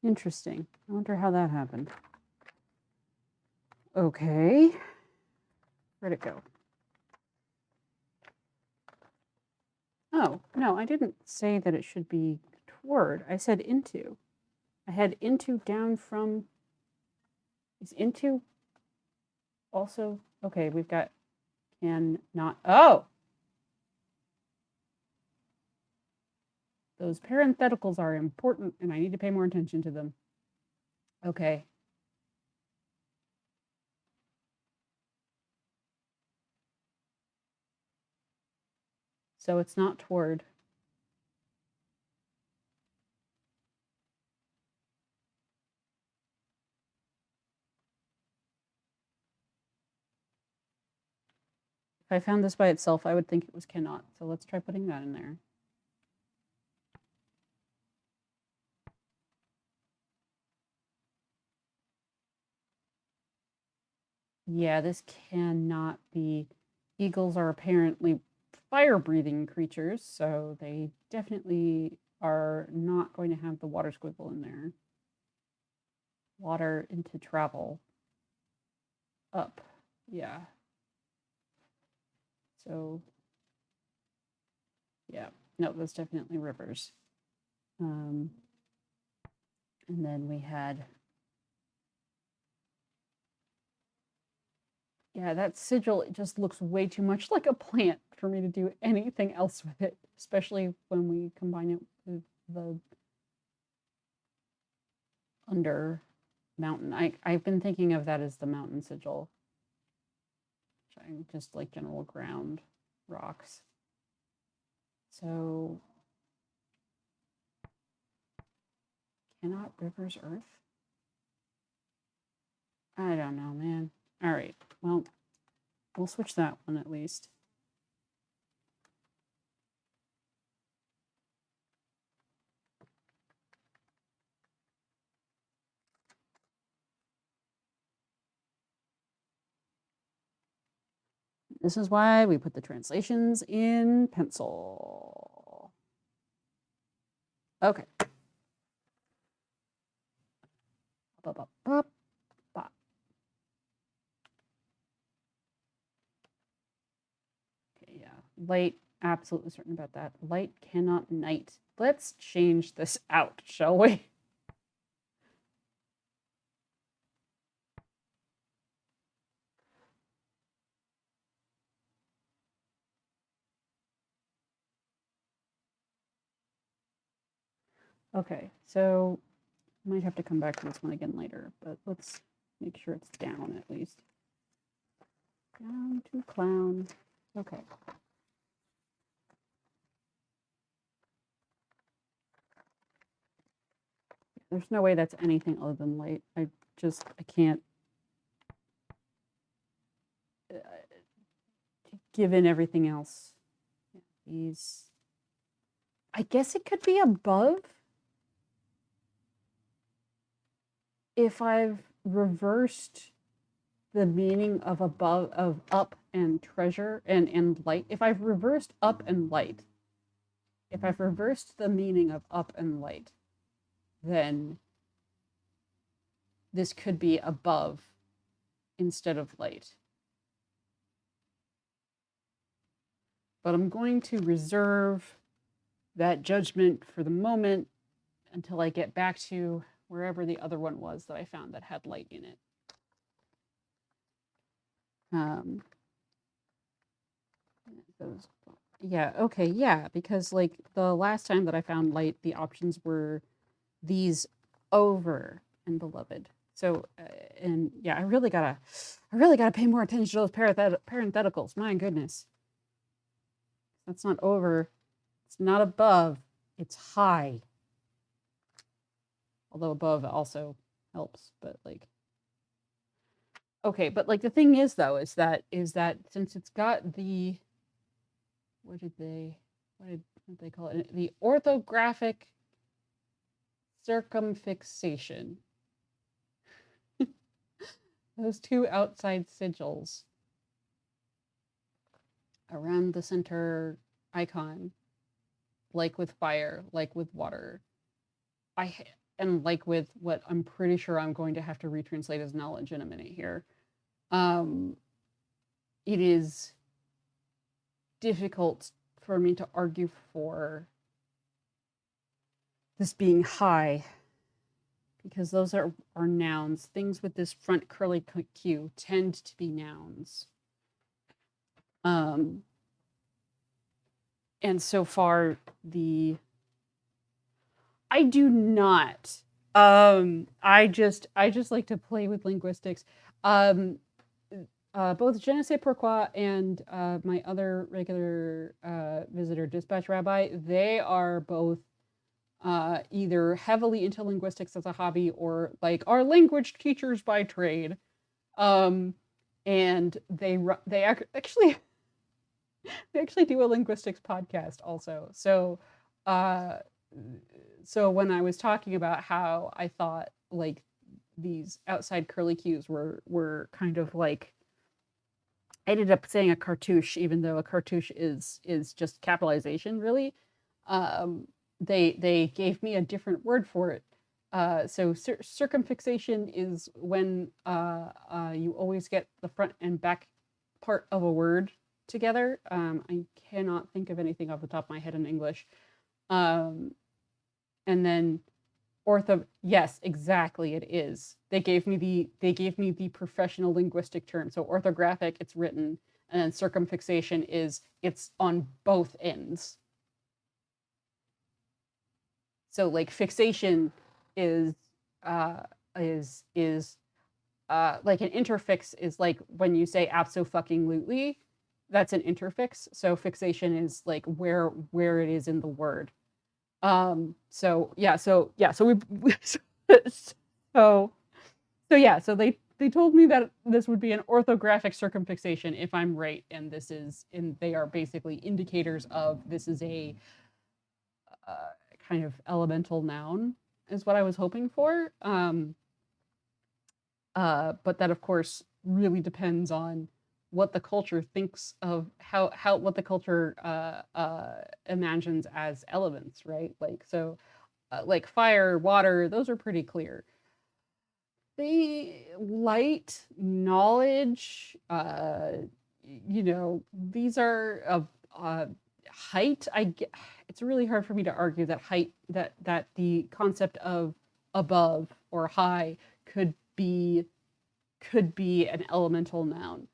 Interesting. I wonder how that happened. Okay. Where'd it go? Oh, no, I didn't say that it should be toward. I said into. I had into down from. Is into also? Okay, we've got can not. Oh! Those parentheticals are important and I need to pay more attention to them. Okay. So it's not toward. If I found this by itself, I would think it was cannot. So let's try putting that in there. Yeah, this cannot be. Eagles are apparently fire-breathing creatures, so they definitely are not going to have the water squiggle in there. Water into travel. Up. Yeah. So, yeah. No, that's definitely rivers. And then we had, yeah, that sigil, it just looks way too much like a plant for me to do anything else with it, especially when we combine it with the under mountain. I've been thinking of that as the mountain sigil, just like general ground rocks. So, cannot rivers earth? I don't know, man. All right. Well, we'll switch that one at least. This is why we put the translations in pencil. Okay. Okay, yeah. Light, absolutely certain about that. Light cannot night. Let's change this out, shall we? Okay, so might have to come back to this one again later, but let's make sure it's down at least. Down to clown. Okay. There's no way that's anything other than light. I can't, given everything else. These, I guess it could be above if I've reversed the meaning of above, of up and treasure and light. If I've reversed up and light, if I've reversed the meaning of up and light, then this could be above instead of light. But I'm going to reserve that judgment for the moment until I get back to wherever the other one was that I found that had light in it. Yeah, okay, yeah, because like the last time that I found light, the options were these over and beloved. So, and yeah, I really gotta pay more attention to those parentheticals. My goodness, that's not over. It's not above. It's high. Although above also helps, but like, okay, but like the thing is though, is that since it's got the, what did they call it? The orthographic circumfixation. Those two outside sigils around the center icon, like with fire, like with water. And like with what I'm pretty sure I'm going to have to retranslate as knowledge in a minute here. It is difficult for me to argue for this being high because those are nouns. Things with this front curly Q tend to be nouns. And so far I do not. I just like to play with linguistics. Both Je ne sais pourquoi and my other regular visitor, Dispatch Rabbi, they are both either heavily into linguistics as a hobby or like are language teachers by trade. And they actually they actually do a linguistics podcast also. So so when I was talking about how I thought like these outside curly cues were kind of like I ended up saying a cartouche, even though a cartouche is just capitalization, really. They gave me a different word for it. So circumfixation is when you always get the front and back part of a word together. I cannot think of anything off the top of my head in English. Um, and then yes, exactly, it is. They gave me the professional linguistic term. So orthographic, it's written, and then circumfixation is it's on both ends. So like fixation is uh is like an interfix is like when you say abso-fucking-lutely, that's an interfix. So fixation is like where it is in the word. So we so yeah, so they told me that this would be an orthographic circumfixation if I'm right, and they are basically indicators of this is a uh, kind of elemental noun is what I was hoping for. But that of course really depends on what the culture thinks of how what the culture imagines as elements, right? Like so, like fire, water, those are pretty clear. The light, knowledge, these are height. It's really hard for me to argue that height that the concept of above or high could be an elemental noun.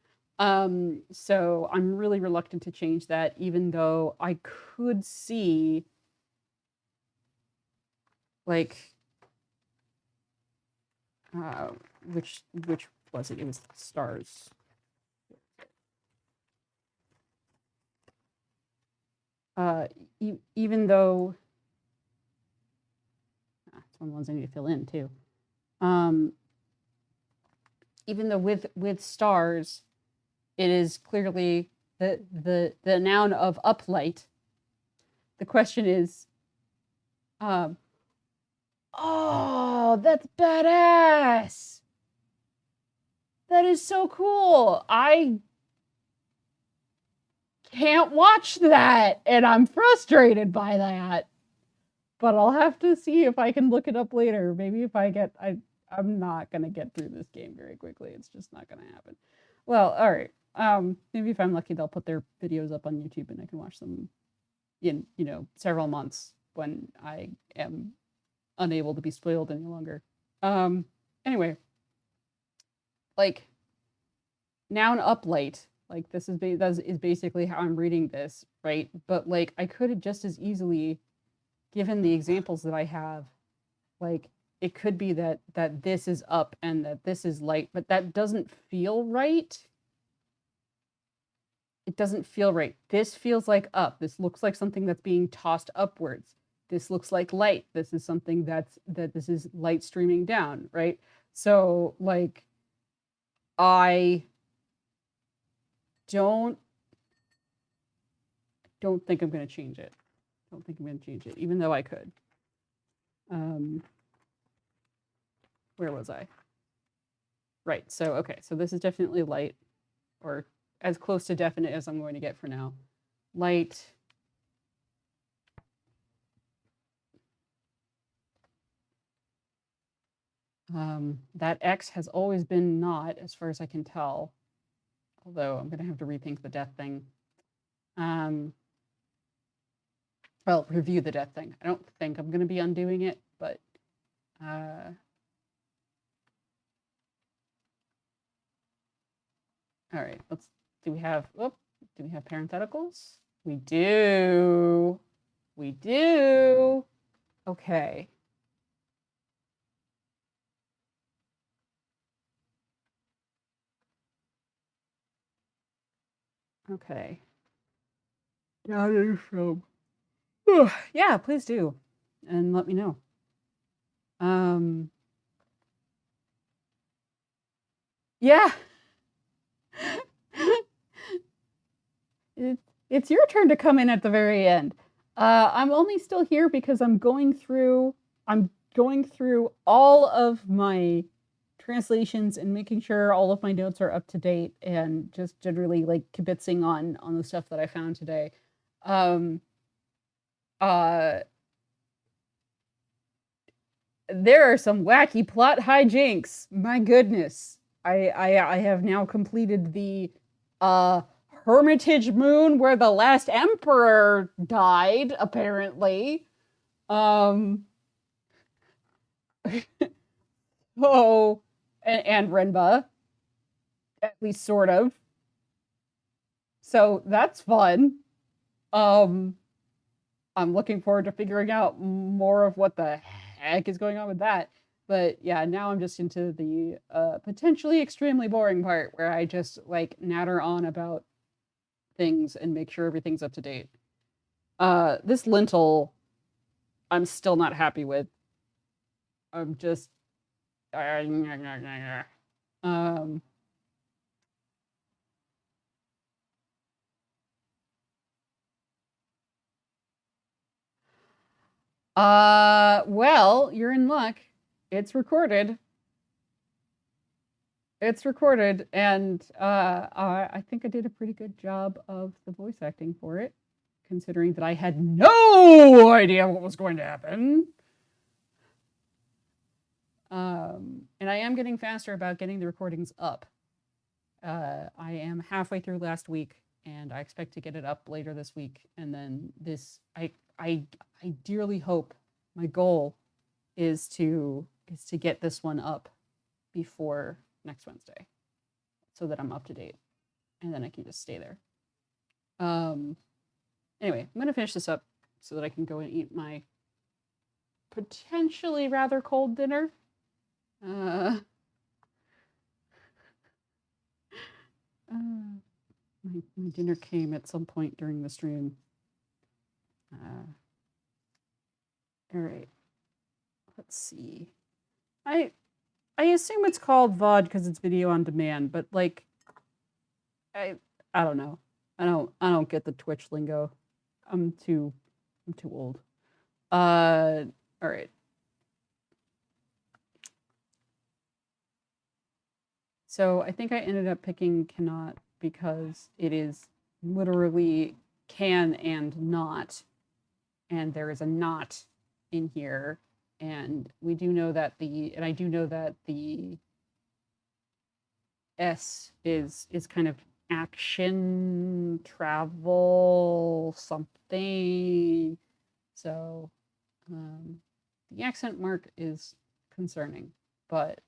So I'm really reluctant to change that, even though I could see like uh, which was it? It was stars. Even though it's one of the ones I need to fill in too. Even though with stars, it is clearly the noun of uplight. The question is, oh, that's badass. That is so cool. I can't watch that, and I'm frustrated by that. But I'll have to see if I can look it up later. Maybe if I'm not gonna get through this game very quickly. It's just not gonna happen. Well, all right. Maybe if I'm lucky, they'll put their videos up on YouTube and I can watch them in several months when I am unable to be spoiled any longer. Anyway, like noun uplight, like this is basically how I'm reading this, right? But like I could have just as easily, given the examples that I have, like it could be that this is up and that this is light, but that doesn't feel right. It doesn't feel right. This feels like up. This looks like something that's being tossed upwards. This looks like light. This is something this is light streaming down, right? So like I don't think I'm going to change it. Don't think I'm going to change it, even though I could. Where was I? Right. So okay. So this is definitely light, or as close to definite as I'm going to get for now. Light. That X has always been not, as far as I can tell. Although I'm going to have to rethink the death thing. Well, review the death thing. I don't think I'm going to be undoing it, but all right. Do we have parentheticals? We do. We do. Okay. Okay. Down from. Yeah, please do. And let me know. Yeah. It's your turn to come in at the very end. I'm only still here because I'm going through all of my translations and making sure all of my notes are up to date and just generally like kibitzing on the stuff that I found today. Um, uh, there are some wacky plot hijinks. My goodness. I have now completed the Hermitage Moon where the last emperor died, apparently. Um oh and Renba, at least sort of. So that's fun. Um I'm looking forward to figuring out more of what the heck is going on with that. But yeah, now I'm just into the potentially extremely boring part where I just like natter on about things and make sure everything's up to date. This lintel, I'm still not happy with. I'm just um well, you're in luck. It's recorded. It's recorded, and I think I did a pretty good job of the voice acting for it, considering that I had no idea what was going to happen. And I am getting faster about getting the recordings up. I am halfway through last week, and I expect to get it up later this week. And then I dearly hope my goal is to get this one up before next Wednesday, so that I'm up to date, and then I can just stay there. Anyway, I'm gonna finish this up so that I can go and eat my potentially rather cold dinner. My dinner came at some point during the stream. All right, let's see. I assume it's called VOD because it's video on demand, but like, I don't know. I don't get the Twitch lingo. I'm too old. All right. So I think I ended up picking cannot because it is literally can and not, and there is a not in here, and we do know that I do know that the S is kind of action, travel, something. So the accent mark is concerning, but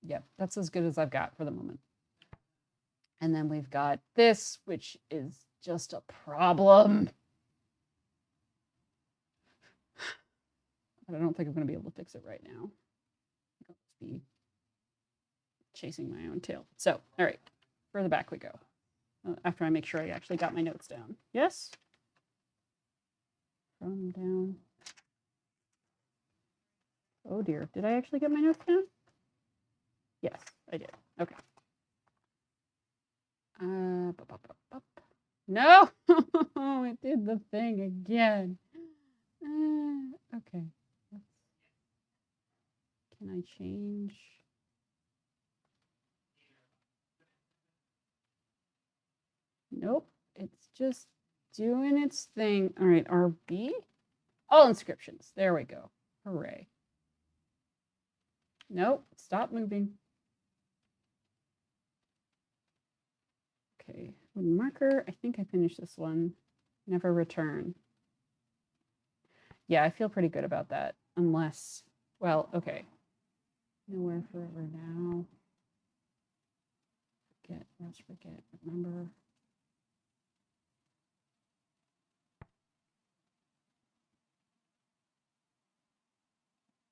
yeah, that's as good as I've got for the moment. And then we've got this, which is just a problem. But I don't think I'm going to be able to fix it right now. I'll just be chasing my own tail. So, all right, further back we go. After I make sure I actually got my notes down. Yes? From down. Oh dear, did I actually get my notes down? Yes, I did. Okay. No, it did the thing again. Okay. Can I change? Nope. It's just doing its thing. All right, RB. All inscriptions. There we go. Hooray. Nope. Stop moving. Okay. Marker. I think I finished this one. Never return. Yeah, I feel pretty good about that. Unless, well, okay. Nowhere forever now. Forget, let's forget, remember.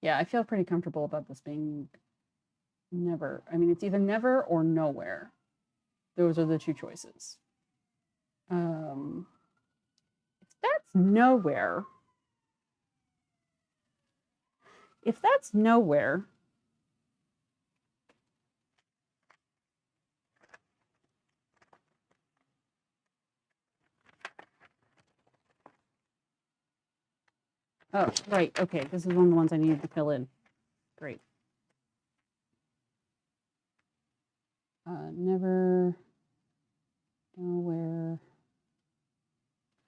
Yeah, I feel pretty comfortable about this being never. I mean, it's either never or nowhere. Those are the two choices. If that's nowhere, oh, right, okay, this is one of the ones I needed to fill in. Great. Never, nowhere,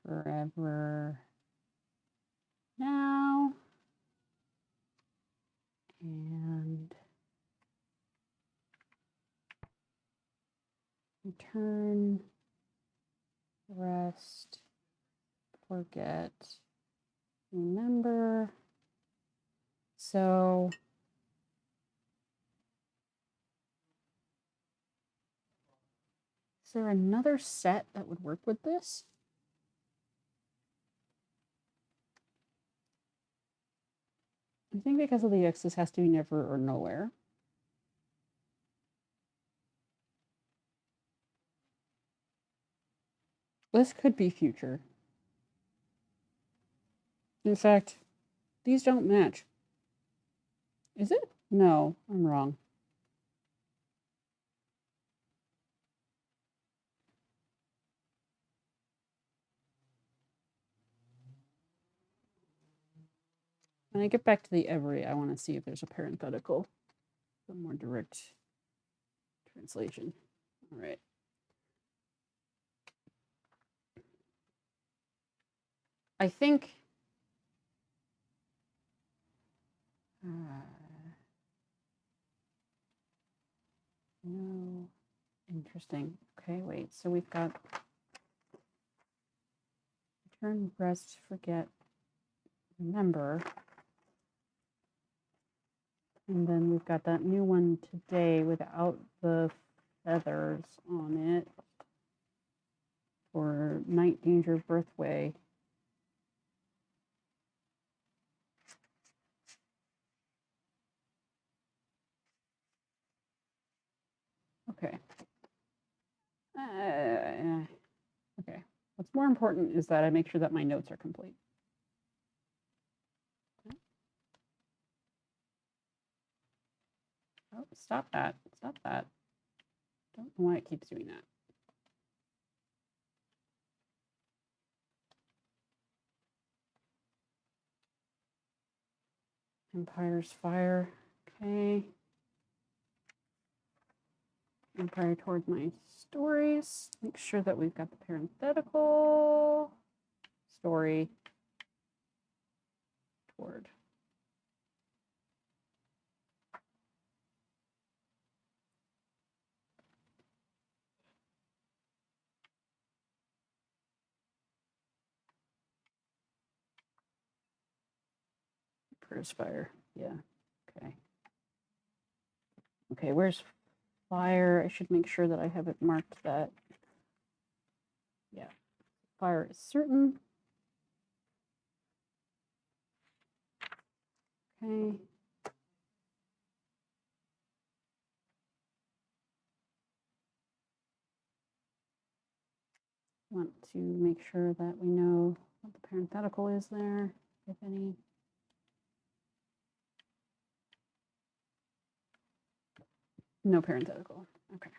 forever, now, and return, rest, forget, remember. So is there another set that would work with this? I think because of the X, this has to be never or nowhere. This could be future. In fact, these don't match. Is it? No, I'm wrong. When I get back to the every, I want to see if there's a parenthetical. A more direct translation. All right. I think no, interesting. Okay, wait. So we've got return, rest, forget, remember. And then we've got that new one today without the feathers on it for Night Danger Birthway. Okay. Okay. What's more important is that I make sure that my notes are complete. Oh, stop that. Stop that. Don't know why it keeps doing that. Empire's Fire. Okay. Empire toward my stories. Make sure that we've got the parenthetical story toward. Empire's Fire. Yeah. Okay. Okay, where's fire? I should make sure that I have it marked that. Yeah. Fire is certain. Okay. Want to make sure that we know what the parenthetical is there, if any. No parenthetical. Okay.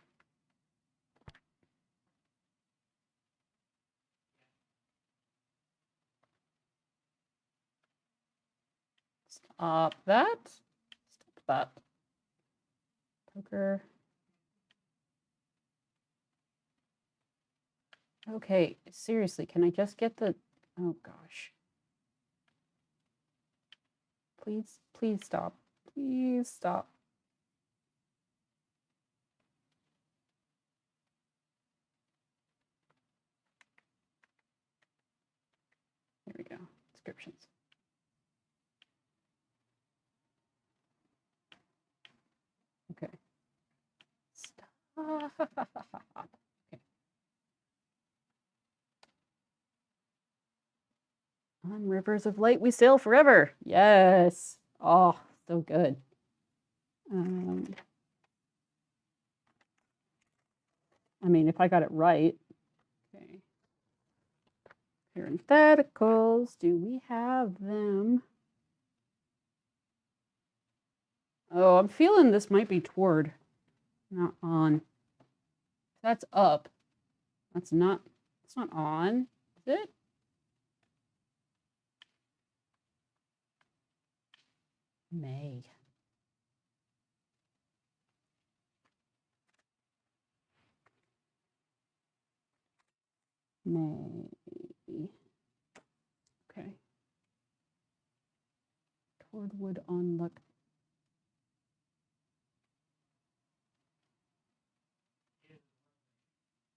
Stop that. Stop that. Poker. Okay, seriously, can I just get the, oh gosh. Please, please stop. Please stop. There we go. Descriptions. Okay. Stop. Okay. On rivers of light we sail forever. Yes. Oh, so good. I mean, if I got it right. Okay. Parentheticals, do we have them? Oh, I'm feeling this might be toward, not on. That's up. That's not on, is it? May. May. Okay. Toward wood on luck.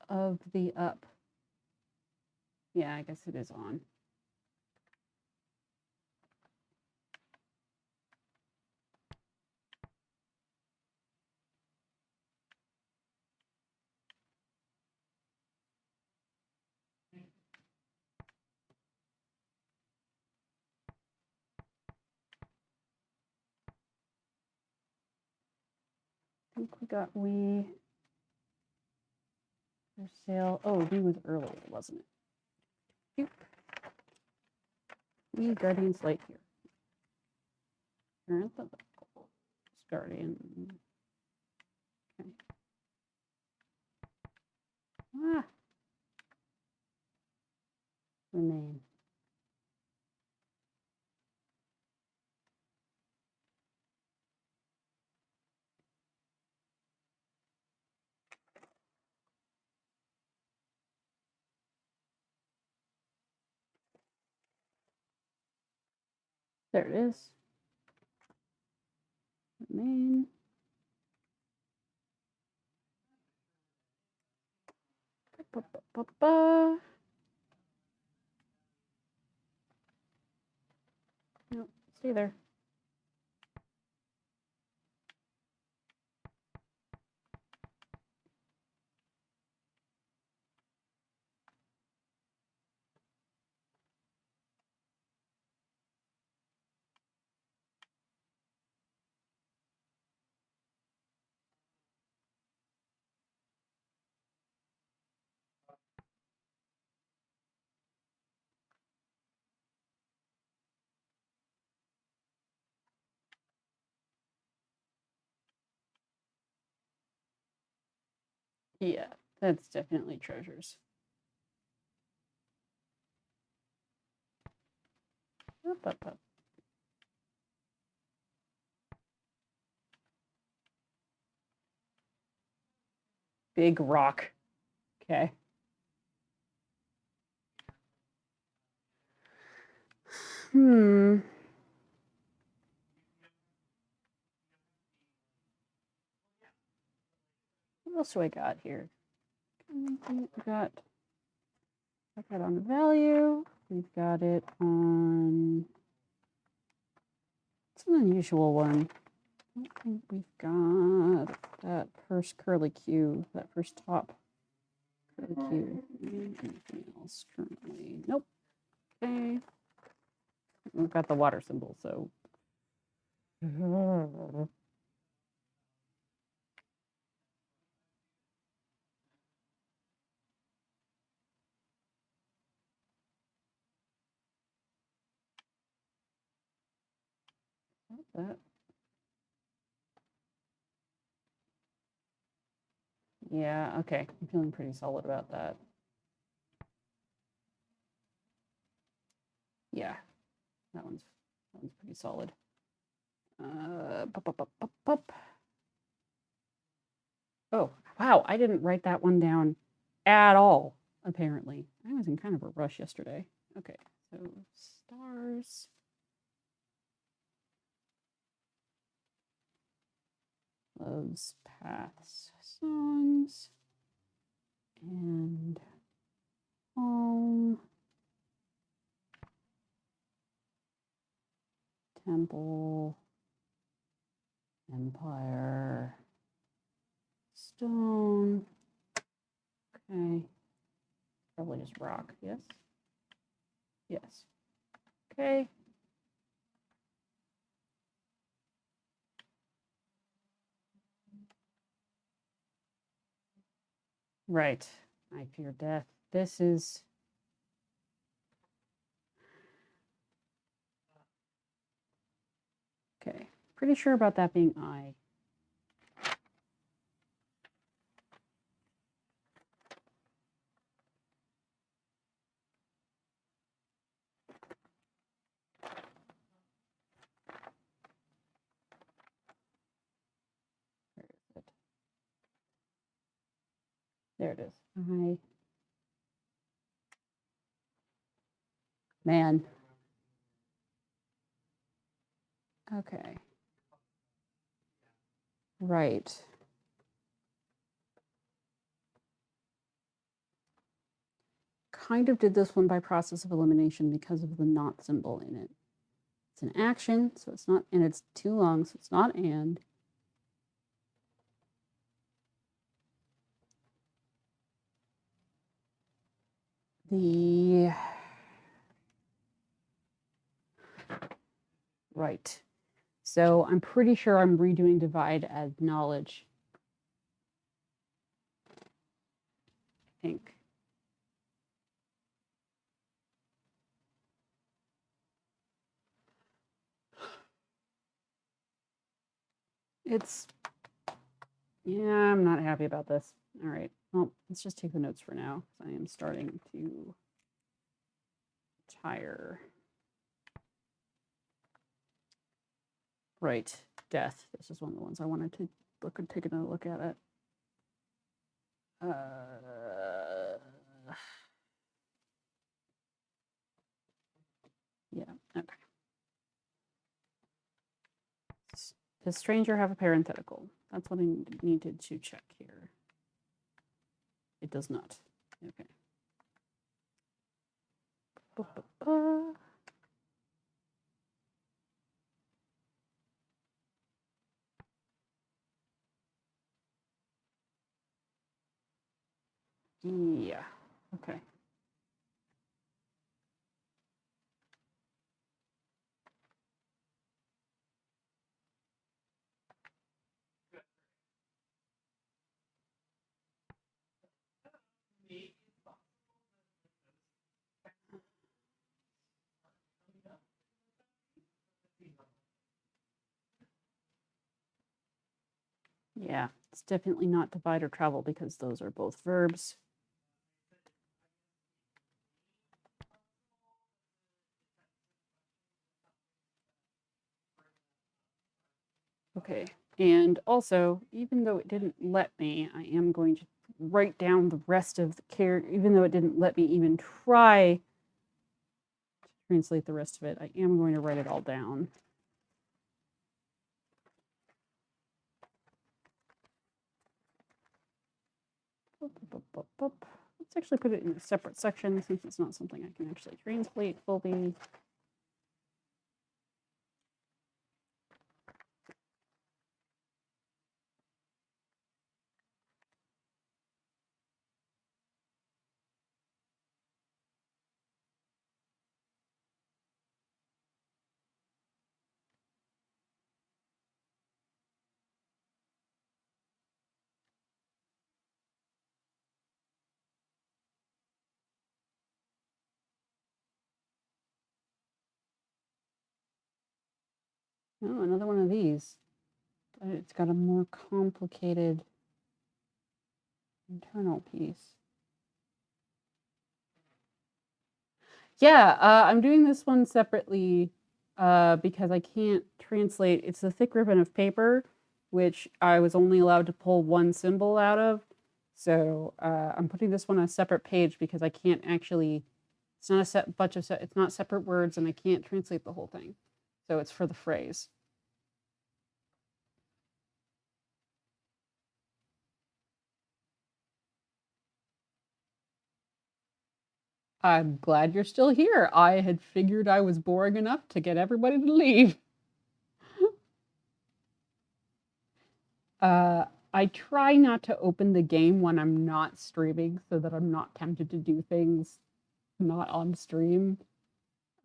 Of the up. Yeah, I guess it is on. I think we got we for sale. Oh, we was earlier, wasn't it? Doop. We Guardian's Light here. Current level. Guardian. Okay. Ah. Remain. There it is. Remain. Ba, ba, ba, ba. No, stay there. Yeah, that's definitely treasures. Up, up, up. Big rock. Okay. Hmm. What else do I got here? We've got on the value. We've got it on. It's an unusual one. I don't think we've got that first curly Q, that first top curly Q. Anything else currently? Nope. Okay. We've got the water symbol, so. That. Yeah, okay. I'm feeling pretty solid about that. Yeah, that one's pretty solid. Pup, pup, pup, pup. Oh, wow, I didn't write that one down at all, apparently. I was in kind of a rush yesterday. Okay, so stars. Loves, paths, songs, and home, temple, empire, stone. Okay, probably just rock, yes? Yes. Okay. Right. I fear death. This is. Okay. Pretty sure about that being I. Where is it? There it is. I. Man. Okay. Right. Kind of did this one by process of elimination because of the not symbol in it. It's an action, so it's not, and it's too long, so it's not and. Right. So I'm pretty sure I'm redoing divide as knowledge. I think. Yeah, I'm not happy about this. All right. Well, let's just take the notes for now. I am starting to tire. Right. Death. This is one of the ones I wanted to take another look at it. Yeah, okay. Does stranger have a parenthetical? That's what I needed to check here. It does not. Okay. Yeah, okay. Yeah, it's definitely not divide or travel because those are both verbs. Okay, and also, even though it didn't let me, I am going to write down the rest of the character, even though it didn't let me even try to translate the rest of it, I am going to write it all down. Let's actually put it in a separate section since it's not something I can actually translate fully. Oh, another one of these. But it's got a more complicated internal piece. Yeah, I'm doing this one separately because I can't translate. It's a thick ribbon of paper, which I was only allowed to pull one symbol out of. So I'm putting this one on a separate page because I can't actually, it's not a set bunch of, it's not separate words and I can't translate the whole thing. So it's for the phrase. I'm glad you're still here. I had figured I was boring enough to get everybody to leave. I try not to open the game when I'm not streaming so that I'm not tempted to do things not on stream.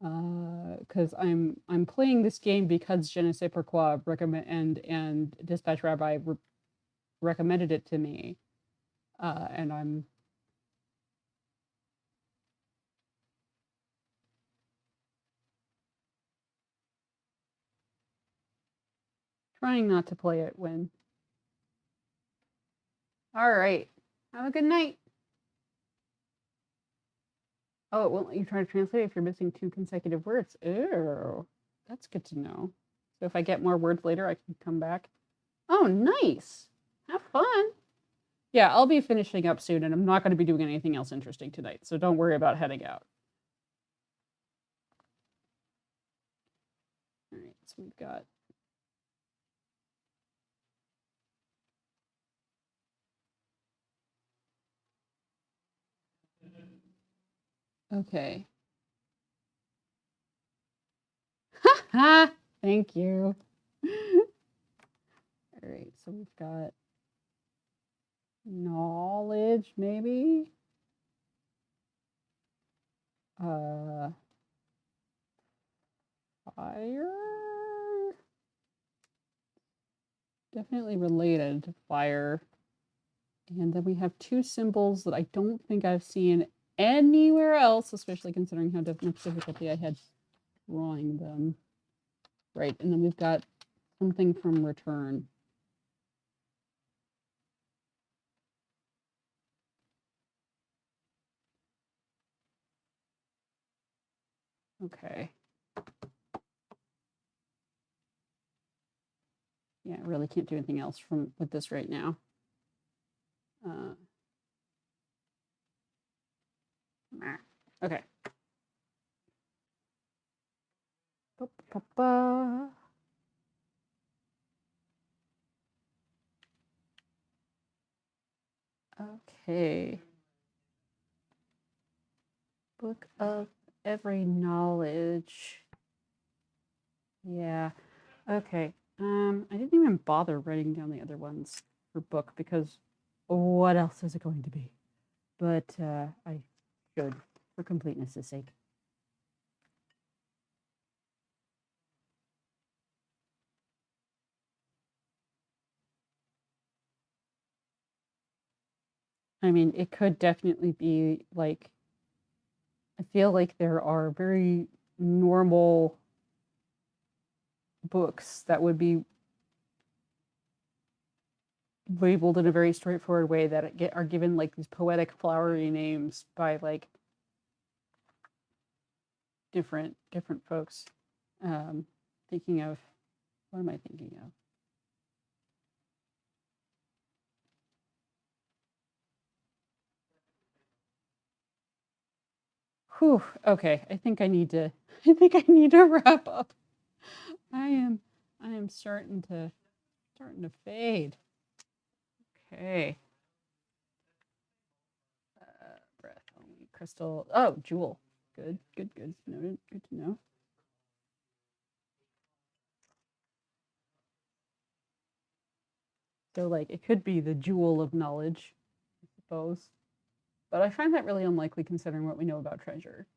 Because I'm playing this game because Je ne sais pourquoi and Dispatch Rabbi recommended it to me. And I'm trying not to play it when. All right. Have a good night. Oh, it won't let you try to translate if you're missing 2 consecutive words. Oh, that's good to know. So if I get more words later, I can come back. Oh, nice. Have fun. Yeah, I'll be finishing up soon, and I'm not going to be doing anything else interesting tonight, so don't worry about heading out. so we've got okay. Ha! Thank you. All right, so we've got knowledge, maybe. Fire. Definitely related to fire. And then we have two symbols that I don't think I've seen anywhere else, especially considering how much difficulty I had drawing them. Right, and then we've got something from return. Okay. Yeah, I really can't do anything else with this right now. Okay. Okay. Book of every knowledge. Yeah. Okay. I didn't even bother writing down the other ones for book because what else is it going to be? But I should for completeness' sake. I mean, it could definitely be like, I feel like there are very normal books that would be labeled in a very straightforward way that are given like these poetic flowery names by like different folks. Thinking of, what am I thinking of? Whew, okay, I think I need to wrap up. I am starting to fade. Okay. Breath only crystal. Oh, jewel. Good. Noted. Good to know. So like it could be the jewel of knowledge, I suppose. But I find that really unlikely considering what we know about treasure.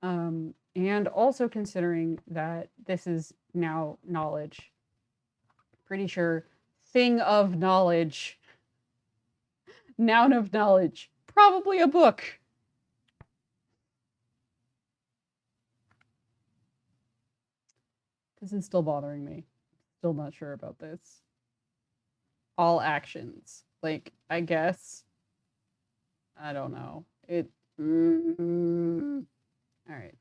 And also considering that this is now knowledge. Pretty sure thing of knowledge, noun of knowledge, probably a book. This is still bothering me. Still not sure about this. All actions. Like, I guess. I don't know. All right.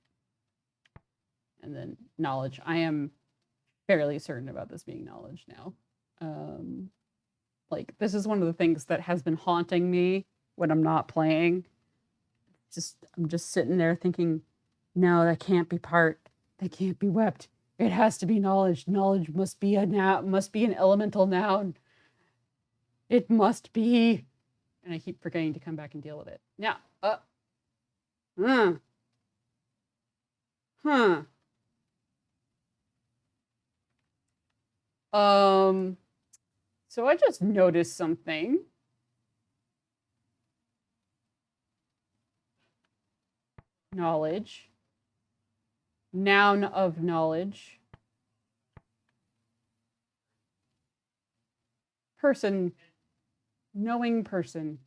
And then knowledge. I am fairly certain about this being knowledge now. Like, this is one of the things that has been haunting me when I'm not playing. I'm just sitting there thinking, no, that can't be part. That can't be wept. It has to be knowledge. Knowledge must be a noun, must be an elemental noun. It must be. And I keep forgetting to come back and deal with it. Now, huh. So I just noticed something. Knowledge. Noun of knowledge. Person. Knowing person.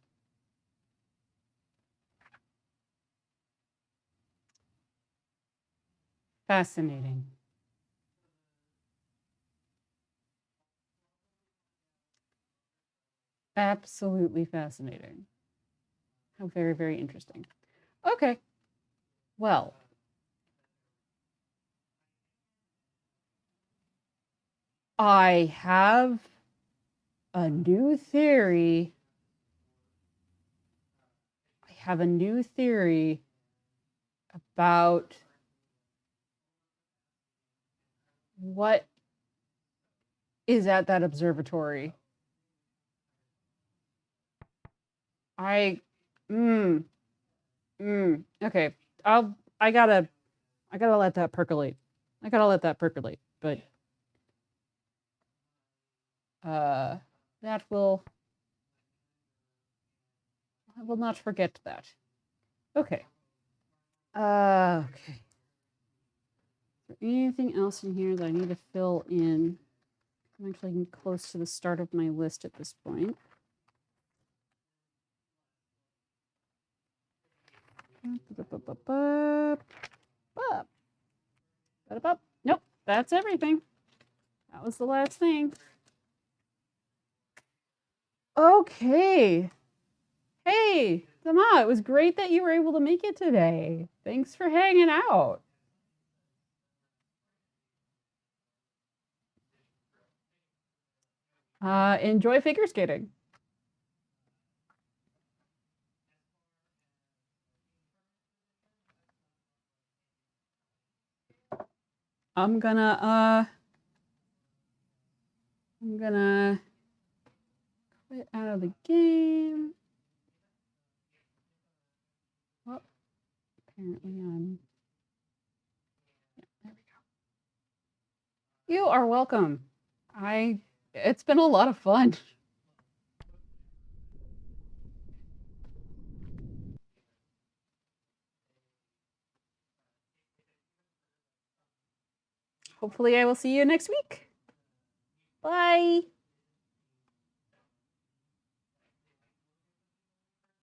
Fascinating. Absolutely fascinating. How very, very interesting. Okay. Well, I have a new theory. I have a new theory about What is at that observatory? Okay. I gotta let that percolate. But that will I will not forget that. Okay. Okay. Is there anything else in here that I need to fill in? I'm actually close to the start of my list at this point. Nope, that's everything. That was the last thing. Okay. Hey, Zama, it was great that you were able to make it today. Thanks for hanging out. Enjoy figure skating. I'm gonna quit out of the game. Well, apparently I'm. Yeah, there we go. You are welcome. It's been a lot of fun. Hopefully I will see you next week. Bye.